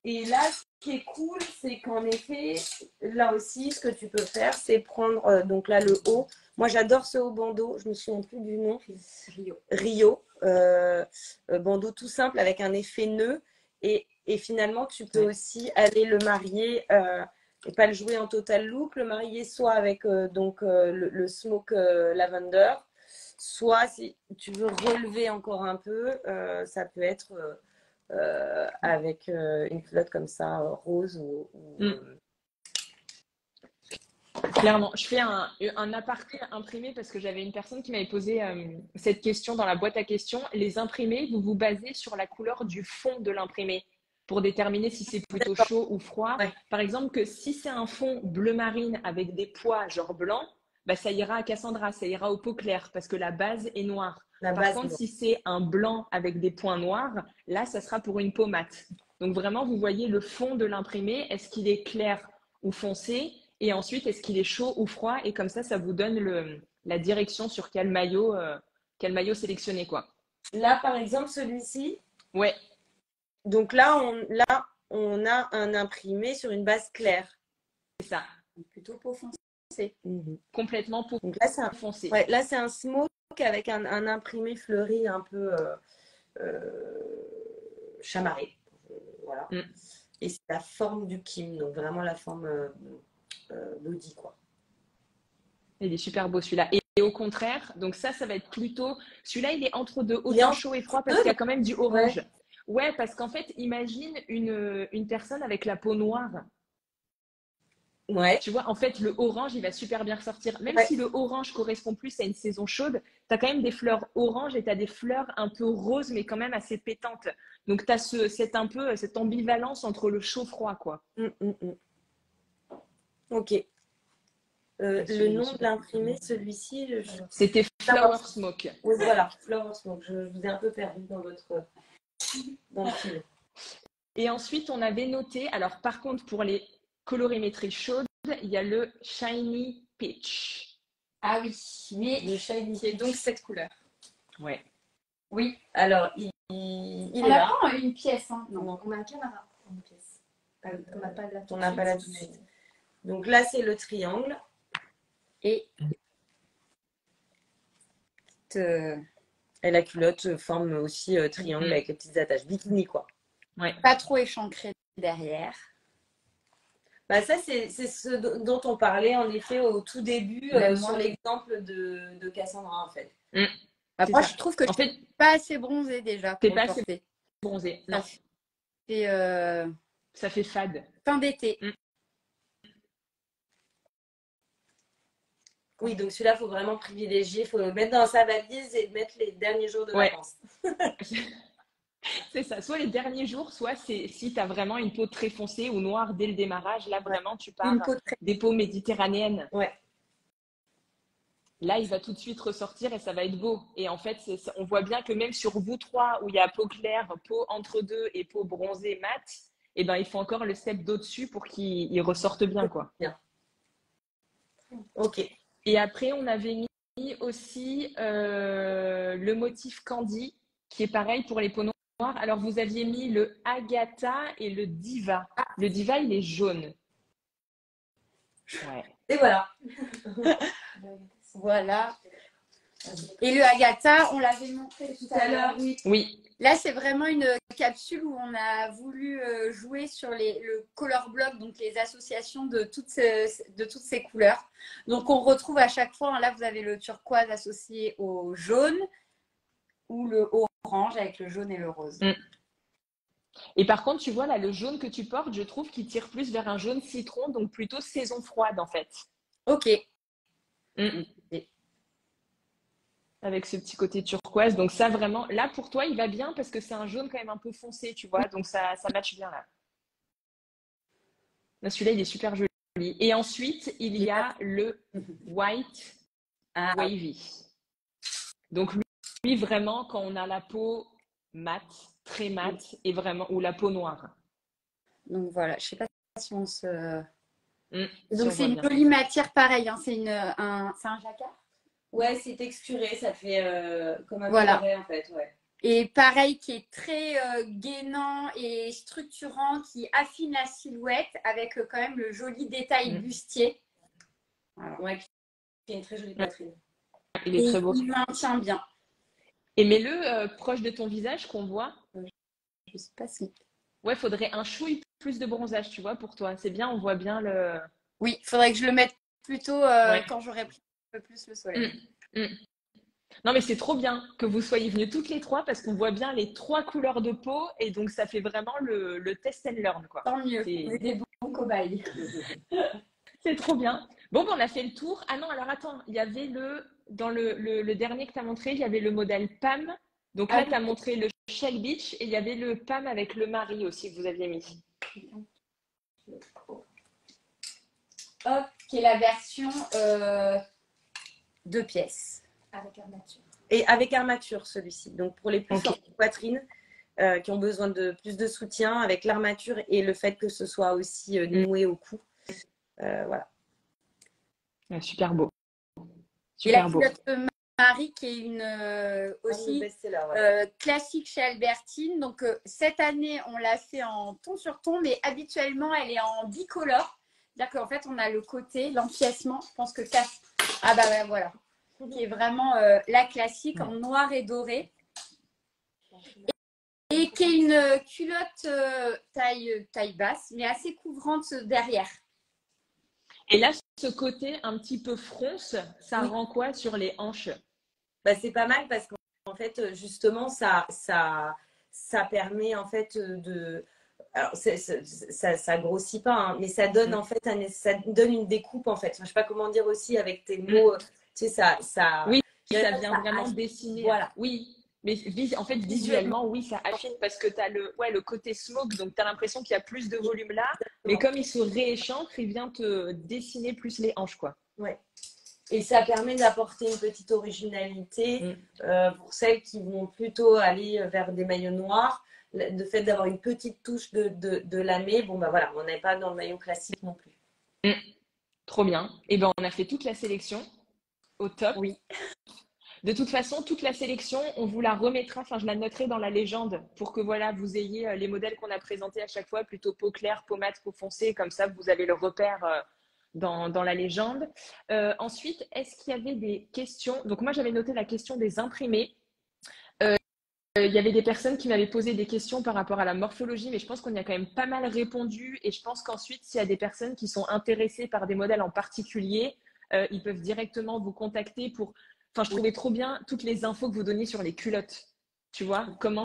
Et là, ce qui est cool, c'est qu'en effet, là aussi, ce que tu peux faire, c'est prendre donc là le haut. Moi, j'adore ce haut bandeau. Je me souviens plus du nom. Rio. Bandeau tout simple avec un effet nœud. Et finalement, tu peux aussi aller le marier et pas le jouer en total look, le marier soit avec le smoke lavender, soit si tu veux relever encore un peu, ça peut être avec une culotte comme ça, rose Clairement, je fais un aparté imprimé parce que j'avais une personne qui m'avait posé cette question dans la boîte à questions. Les imprimés, vous vous basez sur la couleur du fond de l'imprimé pour déterminer si c'est plutôt chaud ou froid. Ouais. Par exemple, que si c'est un fond bleu marine avec des pois genre blanc, bah, ça ira à Cassandra, ça ira au pot clair parce que la base est noire. Par contre, si c'est un blanc avec des points noirs, là, ça sera pour une peau mate. Donc vraiment, vous voyez le fond de l'imprimé. Est-ce qu'il est clair ou foncé? Et ensuite, est-ce qu'il est chaud ou froid? Et comme ça vous donne la direction sur quel maillot sélectionner, quoi. Là, par exemple, celui-ci. Ouais. Donc là, on a un imprimé sur une base claire. C'est ça. Plutôt peau foncée. Complètement peau Donc là, c'est foncée. Ouais, là, c'est un smoke avec un imprimé fleuri un peu chamarré. Voilà. Et c'est la forme du Kim, donc vraiment la forme body, quoi. Il est super beau celui-là. Et au contraire, donc ça va être plutôt... Celui-là, il est entre deux, autant chaud et froid parce qu'il y a quand même du orange. Ouais, parce qu'en fait, imagine une personne avec la peau noire. Ouais. Tu vois, en fait, le orange, il va super bien ressortir. Même si le orange correspond plus à une saison chaude, tu as quand même des fleurs orange et tu as des fleurs un peu roses, mais quand même assez pétantes. Donc, tu as cette ambivalence entre le chaud-froid, quoi. Ok. Le nom de l'imprimé, celui-ci, c'était Flower Smoke. Oui, voilà, Flower Smoke. Je vous ai un peu perdu dans le fil. Et ensuite, on avait noté, alors par contre, pour les colorimétries chaudes, il y a le Shiny Peach. Ah oui, mais le Shiny qui est donc cette couleur. Ouais. Oui. Alors, il est là. On a une pièce. Hein. Non, on a un caméra. Une pièce. On n'a pas là tout de suite. Donc là, c'est le triangle. Et la culotte forme aussi triangle avec les petites attaches. Bikini, quoi. Ouais. Pas trop échancré derrière. Bah ça, c'est ce dont on parlait en effet au tout début sur l'exemple de Cassandra, en fait. Moi, je trouve que en fait, je suis pas assez bronzée déjà. T'es pas assez bronzée. Non. Ça fait fade. Fin d'été. Oui, donc celui-là, il faut vraiment privilégier. Il faut le mettre dans sa valise et mettre les derniers jours de vacances. C'est ça. Soit les derniers jours, soit si tu as vraiment une peau très foncée ou noire dès le démarrage. Là, vraiment, tu pars des peaux méditerranéennes. Ouais. Là, il va tout de suite ressortir et ça va être beau. Et en fait, on voit bien que même sur vous trois, où il y a peau claire, peau entre deux et peau bronzée mate, eh ben, il faut encore le step d'au-dessus pour qu'il ressorte bien, quoi. Bien. Ok. Et après, on avait mis aussi le motif Candy, qui est pareil pour les peaux noires. Alors, vous aviez mis le Agatha et le Diva. Le Diva, il est jaune. Ouais. Et voilà. Voilà. Et le Agatha, on l'avait montré tout à l'heure. Oui. Là, c'est vraiment une capsule où on a voulu jouer sur le color block, donc les associations de toutes ces couleurs. Donc, on retrouve à chaque fois, là, vous avez le turquoise associé au jaune ou le orange avec le jaune et le rose. Et par contre, tu vois, là, le jaune que tu portes, je trouve qu'il tire plus vers un jaune citron, donc plutôt saison froide, en fait. Ok. Avec ce petit côté turquoise. Donc ça, vraiment, là, pour toi, il va bien parce que c'est un jaune quand même un peu foncé, tu vois. Donc ça matche bien, là. Là, celui-là, il est super joli. Et ensuite, il y a le white wavy. Donc lui, vraiment, quand on a la peau mate, très mate, et vraiment, ou la peau noire. Donc voilà, je sais pas si on se... Donc c'est une jolie matière pareille, hein. C'est un jacquard. Ouais, c'est texturé, ça fait comme un voilà. carré en fait. Ouais. Et pareil, qui est très gainant et structurant, qui affine la silhouette avec quand même le joli détail bustier. Voilà. Ouais, qui a une très jolie poitrine. Il est très beau. Il maintient bien. Et mets-le proche de ton visage qu'on voit. Je sais pas si. Ouais, faudrait un chouille plus de bronzage, tu vois, pour toi. C'est bien, on voit bien le. Oui, il faudrait que je le mette plutôt quand j'aurai pris un peu plus le soleil. Non, mais c'est trop bien que vous soyez venus toutes les trois parce qu'on voit bien les 3 couleurs de peau et donc ça fait vraiment le test and learn, quoi. Tant mieux, on est des bons cobayes. C'est trop bien. Bon, ben, on a fait le tour. Ah non, alors attends, il y avait dans le dernier que tu as montré, il y avait le modèle PAM. Donc là, tu as montré le Shell Beach et il y avait le PAM avec le mari aussi que vous aviez mis. Hop, qui est la version 2 pièces. Avec armature. Et avec armature, celui-ci. Donc, pour les plus fortes poitrines qui ont besoin de plus de soutien, avec l'armature et le fait que ce soit aussi noué au cou. Voilà. Super beau. Super et la culotte Marie qui est une aussi classique chez Albertine. Donc, cette année, on l'a fait en ton sur ton, mais habituellement, elle est en bicolore. C'est-à-dire qu'en fait, on a le côté, l'empiècement. Je pense que ah bah ouais, voilà. Qui est vraiment la classique en noir et doré. Et qui est une culotte taille basse, mais assez couvrante derrière. Et là, ce côté un petit peu fronce, ça rend quoi sur les hanches? Bah, c'est pas mal parce qu'en fait, justement, ça permet en fait de… Alors, ça grossit pas, hein, mais ça donne en fait ça donne une découpe en fait. Enfin, je sais pas comment dire aussi avec tes mots. Tu sais, ça… Oui, ça vient vraiment dessiner. Voilà. Oui, mais en fait, visuellement, oui, ça affine parce que tu as le côté smoke, donc tu as l'impression qu'il y a plus de volume là. Mais comme il se rééchancre, il vient te dessiner plus les hanches, quoi. Ouais. Et ça permet d'apporter une petite originalité pour celles qui vont plutôt aller vers des maillots noirs. Le fait d'avoir une petite touche de lamé, bon, bah voilà, on n'est pas dans le maillot classique non plus. Trop bien. Et ben on a fait toute la sélection. Au top. Oui. De toute façon, toute la sélection, on vous la remettra, enfin je la noterai dans la légende pour que voilà, vous ayez les modèles qu'on a présentés à chaque fois, plutôt peau claire, peau mate, peau foncée, comme ça vous avez le repère dans la légende. Ensuite, est-ce qu'il y avait des questions? Donc moi j'avais noté la question des imprimés. Il y avait des personnes qui m'avaient posé des questions par rapport à la morphologie, mais je pense qu'on y a quand même pas mal répondu. Et je pense qu'ensuite, s'il y a des personnes qui sont intéressées par des modèles en particulier, ils peuvent directement vous contacter pour… Enfin, je trouvais trop bien toutes les infos que vous donniez sur les culottes. Tu vois, comment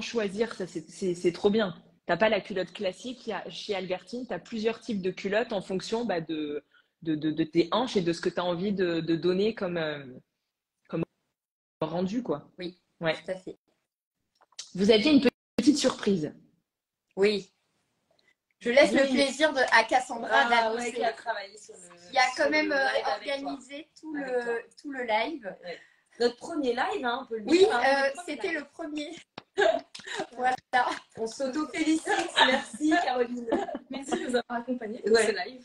choisir, ça c'est trop bien. Tu n'as pas la culotte classique. Chez Albertine, tu as plusieurs types de culottes en fonction de tes hanches et de ce que tu as envie de donner comme rendu, quoi. Oui, ouais. Tout à fait. Vous aviez une petite surprise. Oui. Je laisse le plaisir à Cassandra d'annoncer. Qui a travaillé sur il a quand même organisé tout le live. Ouais. Notre premier live, hein, on peut le dire. Oui, c'était le premier. Voilà. On s'auto-félicite. Merci Caroline. Merci de nous avoir accompagnés pour ce live.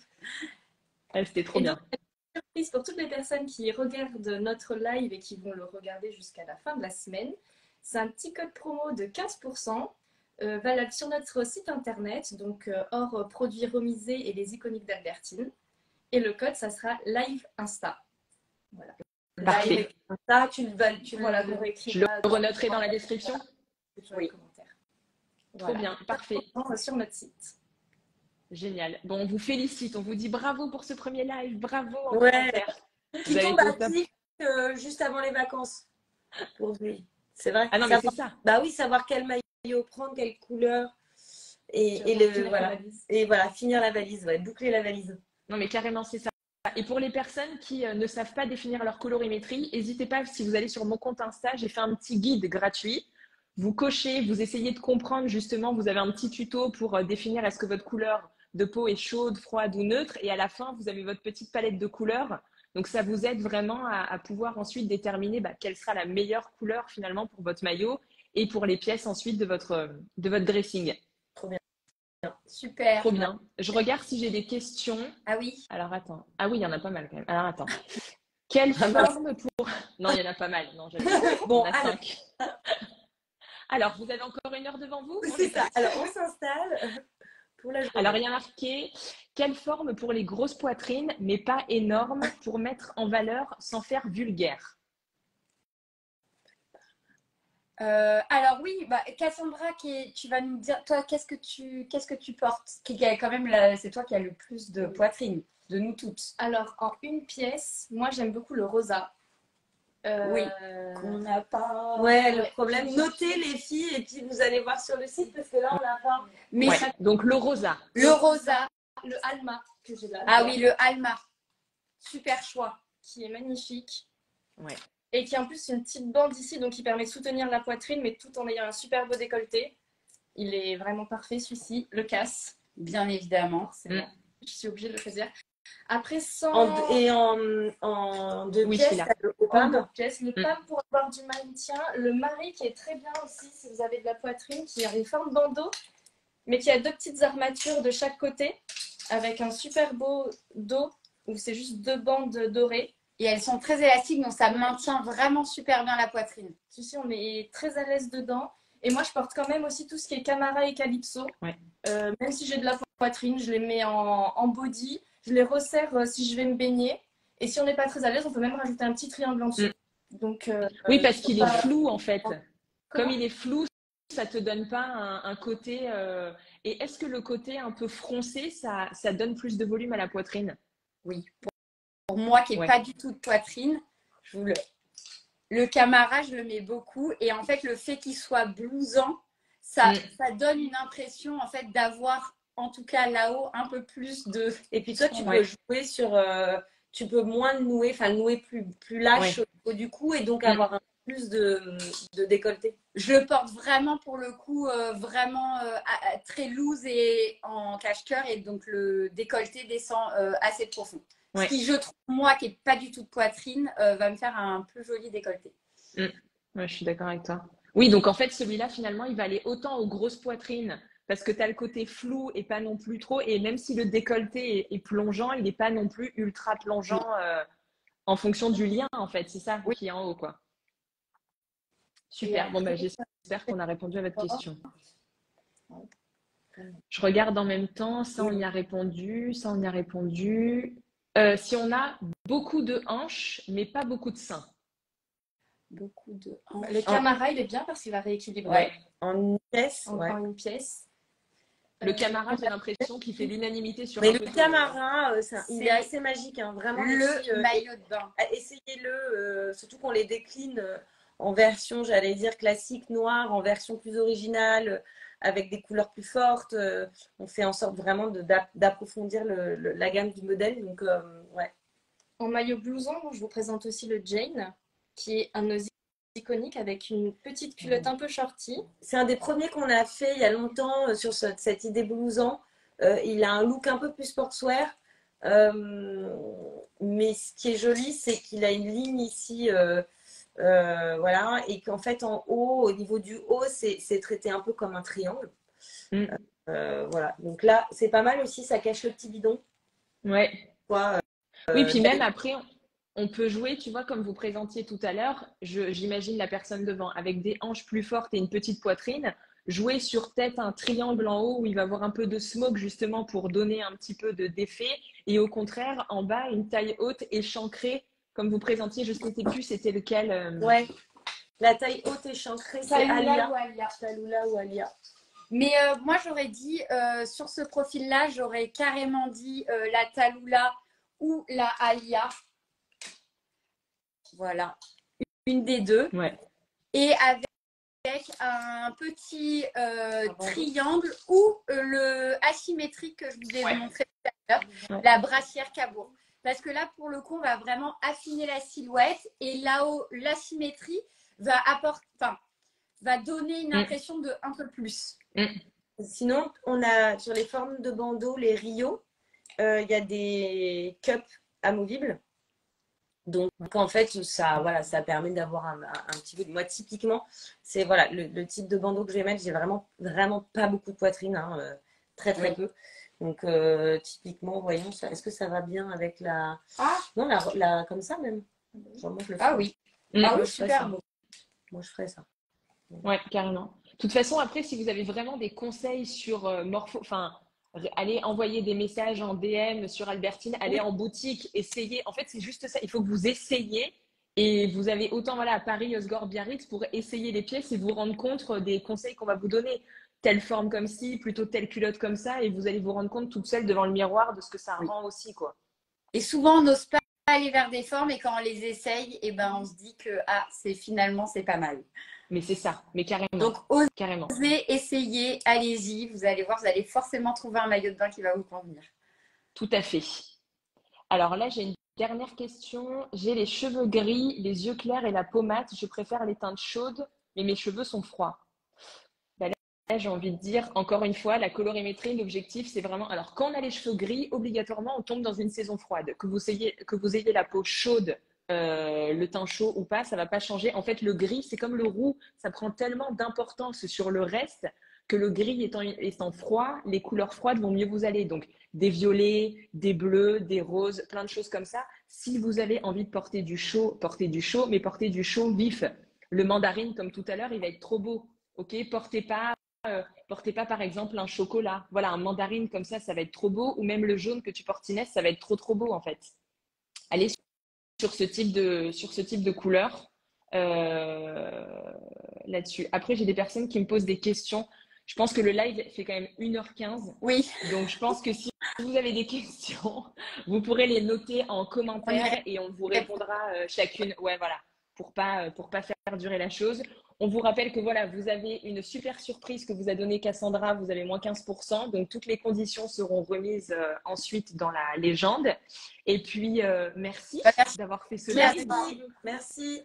C'était trop bien. Donc, surprise pour toutes les personnes qui regardent notre live et qui vont le regarder jusqu'à la fin de la semaine. C'est un petit code promo de 15%. Valable sur notre site internet, donc hors produits remisés et les iconiques d'Albertine. Et le code, ça sera Live Insta. Voilà. Parfait. Live Insta, tu Je le renoterai dans la description. Sur les commentaires. Trop bien, parfait. Sur notre site. Génial. Bon, on vous félicite, on vous dit bravo pour ce premier live, bravo en commentaire. Qui tombe à pic juste avant les vacances. Pour lui. C'est vrai. Ah non, mais c'est ça. Bah oui, savoir quel maillot prendre, quelle couleur. Et voilà, finir la valise, boucler la valise. Non, mais carrément, c'est ça. Et pour les personnes qui ne savent pas définir leur colorimétrie, n'hésitez pas, si vous allez sur mon compte Insta, j'ai fait un petit guide gratuit. Vous cochez, vous essayez de comprendre justement, vous avez un petit tuto pour définir est-ce que votre couleur de peau est chaude, froide ou neutre. Et à la fin, vous avez votre petite palette de couleurs. Donc, ça vous aide vraiment à pouvoir ensuite déterminer quelle sera la meilleure couleur finalement pour votre maillot et pour les pièces ensuite de votre dressing. Trop bien. Super. Trop bien. Je regarde si j'ai des questions. Ah oui. Alors, attends. Ah oui, il y en a pas mal quand même. Alors, attends. Quelle forme pour… Non, il y en a pas mal. Non, bon, 5. Alors, vous avez encore 1 heure devant vous? C'est ça. Alors, on s'installe pour la journée. Alors, il y a marqué quelle forme pour les grosses poitrines, mais pas énorme, pour mettre en valeur sans faire vulgaire. Alors oui, Cassandra, tu vas nous dire, toi, qu'est-ce que tu portes? Quand même, c'est toi qui as le plus de poitrine de nous toutes. Alors, en une pièce, moi, j'aime beaucoup le rosa. Oui, qu'on n'a pas. Ouais, le problème, notez les filles et puis vous allez voir sur le site parce que là, on n'a pas. Mais Ouais. Donc, le rosa. le rosa. Le Alma que j'ai là. Ah oui, le Alma. Super choix. Qui est magnifique. Ouais. Et qui a en plus une petite bande ici, donc qui permet de soutenir la poitrine, mais tout en ayant un super beau décolleté. Il est vraiment parfait, celui-ci. Le casse. Bien évidemment. C'est bon. Je suis obligée de le choisir. Après, en deux Oui, pièces, celui-là. t'as le Opam. Le PAM pour avoir du maintien. Le Marie qui est très bien aussi si vous avez de la poitrine, qui a une forme bandeau, mais qui a 2 petites armatures de chaque côté, avec un super beau dos où c'est juste 2 bandes dorées. Et elles sont très élastiques, donc ça maintient vraiment super bien la poitrine. Ici, on est très à l'aise dedans. Et moi, je porte quand même aussi tout ce qui est Camara et Calypso. Ouais. Même si j'ai de la poitrine, je les mets en body. Je les resserre si je vais me baigner. Et si on n'est pas très à l'aise, on peut même rajouter un petit triangle en dessous. Donc, Oui, parce qu'il est flou, en fait. Comment? Comme il est flou, ça te donne pas un côté... Et est-ce que le côté un peu froncé, ça donne plus de volume à la poitrine? Oui. Pour moi qui n'ai pas du tout de poitrine, le Camara, je le mets beaucoup. Et en fait, le fait qu'il soit blousant, ça donne une impression en fait d'avoir, en tout cas là-haut, un peu plus de... Et puis toi, tu peux jouer sur... tu peux moins nouer, enfin nouer plus lâche au niveau du cou et donc avoir un peu plus de décolleté. Je le porte vraiment pour le coup, vraiment très loose et en cache-cœur. Et donc le décolleté descend assez profond. Ce qui, je trouve, moi, qui n'ai pas du tout de poitrine, va me faire un plus joli décolleté. Ouais, je suis d'accord avec toi. Oui, donc en fait, celui-là, finalement, il va aller autant aux grosses poitrines parce que tu as le côté flou et pas non plus trop. Et même si le décolleté est plongeant, il n'est pas non plus ultra plongeant en fonction du lien, en fait. C'est ça qui est en haut, quoi. Super. Bon, j'espère qu'on a répondu à votre question. Je regarde en même temps. Ça, on y a répondu. Ça, on y a répondu. Si on a beaucoup de hanches, mais pas beaucoup de seins. Beaucoup de hanches. Le Camara, il est bien parce qu'il va rééquilibrer. En une pièce. En une pièce. Le Camara, j'ai l'impression qu'il fait l'unanimité sur mais un le peu Camara, il est assez magique. Hein, vraiment, le maillot de bain. Essayez-le, surtout qu'on les décline en version, j'allais dire, classique, noire, en version plus originale, avec des couleurs plus fortes. On fait en sorte vraiment d'approfondir la gamme du modèle. Donc, En maillot blouson, je vous présente aussi le Jane, qui est un nos iconique avec une petite culotte un peu shorty. C'est un des premiers qu'on a fait il y a longtemps sur cette idée blouson. Il a un look un peu plus sportswear. Mais ce qui est joli, c'est qu'il a une ligne ici. Voilà, et qu'en fait en haut, au niveau du haut, c'est traité un peu comme un triangle. Voilà, donc là c'est pas mal aussi, ça cache le petit bidon. Oui, puis même après on peut jouer, tu vois, comme vous présentiez tout à l'heure, j'imagine la personne devant avec des hanches plus fortes et une petite poitrine, jouer sur tête un triangle en haut où il va avoir un peu de smoke justement pour donner un petit peu d'effet, et au contraire en bas une taille haute échancrée comme vous présentiez, je ne sais plus c'était lequel. Ouais, la taille haute échancrée, c'est Alia. Talula ou Alia. Mais moi, j'aurais dit, sur ce profil-là, j'aurais carrément dit la Talula ou la Alia. Voilà, une des deux. Ouais. Et avec un petit triangle ou le asymétrique que je vous ai montré tout à l'heure, la brassière cabourg. Parce que là, pour le coup, on va vraiment affiner la silhouette et là-haut, l'asymétrie va donner une impression de un peu plus. Sinon, on a sur les formes de bandeaux, les Rio, il y a des cups amovibles. Donc, en fait, ça permet d'avoir un petit peu. Moi, typiquement, c'est le type de bandeau que je vais mettre. J'ai vraiment, vraiment pas beaucoup de poitrine, hein, très peu. Donc, typiquement, voyons, est-ce que ça va bien avec la. Non, comme ça même. Genre, moi, je le fais. Ah oui. Moi, super beau. Moi, je ferais ça. Ouais, carrément. De toute façon, après, si vous avez vraiment des conseils sur allez envoyer des messages en DM sur Albertine, allez Oui. en boutique, essayez. En fait, c'est juste ça. Il faut que vous essayiez. Et vous avez autant voilà, à Paris, Osgore, Biarritz pour essayer les pièces et vous rendre compte des conseils qu'on va vous donner. Telle forme comme ci, plutôt telle culotte comme ça. Et vous allez vous rendre compte toute seule devant le miroir de ce que ça Oui. rend aussi, quoi. Et souvent, on n'ose pas aller vers des formes et quand on les essaye, eh ben, on se dit que finalement, c'est pas mal. Mais c'est ça, mais carrément. Donc, Carrément. osez, essayez, allez-y. Vous allez voir, vous allez forcément trouver un maillot de bain qui va vous convenir. Tout à fait. Alors là, j'ai une dernière question. J'ai les cheveux gris, les yeux clairs et la peau mate. Je préfère les teintes chaudes, mais mes cheveux sont froids. Bah là, j'ai envie de dire, encore une fois, la colorimétrie, l'objectif, c'est vraiment… Alors, quand on a les cheveux gris, obligatoirement, on tombe dans une saison froide. Que vous ayez la peau chaude, le teint chaud ou pas, ça ne va pas changer. En fait, le gris, c'est comme le roux. Ça prend tellement d'importance sur le reste que le gris étant froid, les couleurs froides vont mieux vous aller. Donc, des violets, des bleus, des roses, plein de choses comme ça. Si vous avez envie de porter du chaud, mais portez du chaud vif. Le mandarine, comme tout à l'heure, il va être trop beau. Ok, portez pas, par exemple un chocolat. Voilà, un mandarine comme ça va être trop beau. Ou même le jaune que tu portes, Inès, ça va être trop beau en fait. Allez sur ce type de couleur là-dessus. Après, j'ai des personnes qui me posent des questions. Je pense que le live fait quand même 1h15. Oui. Donc, je pense que si vous avez des questions, vous pourrez les noter en commentaire et on vous répondra chacune. Ouais, voilà, pour pas faire durer la chose. On vous rappelle que voilà, vous avez une super surprise que vous a donnée Cassandra. Vous avez moins 15%. Donc, toutes les conditions seront remises ensuite dans la légende. Et puis, merci d'avoir fait ce live. Merci.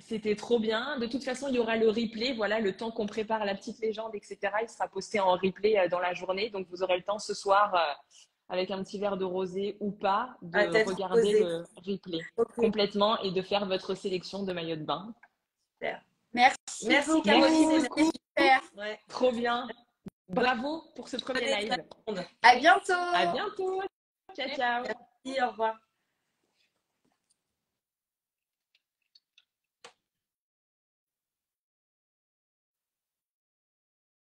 C'était trop bien. De toute façon, il y aura le replay. Voilà, le temps qu'on prépare la petite légende, etc. Il sera posté en replay dans la journée. Donc, vous aurez le temps ce soir, avec un petit verre de rosé ou pas, de regarder le replay complètement et de faire votre sélection de maillots de bain. Super. Merci Caroline. C'était super. Ouais. Trop bien. Bravo pour ce premier live. À bientôt. À bientôt. Ciao, ciao. Merci, au revoir.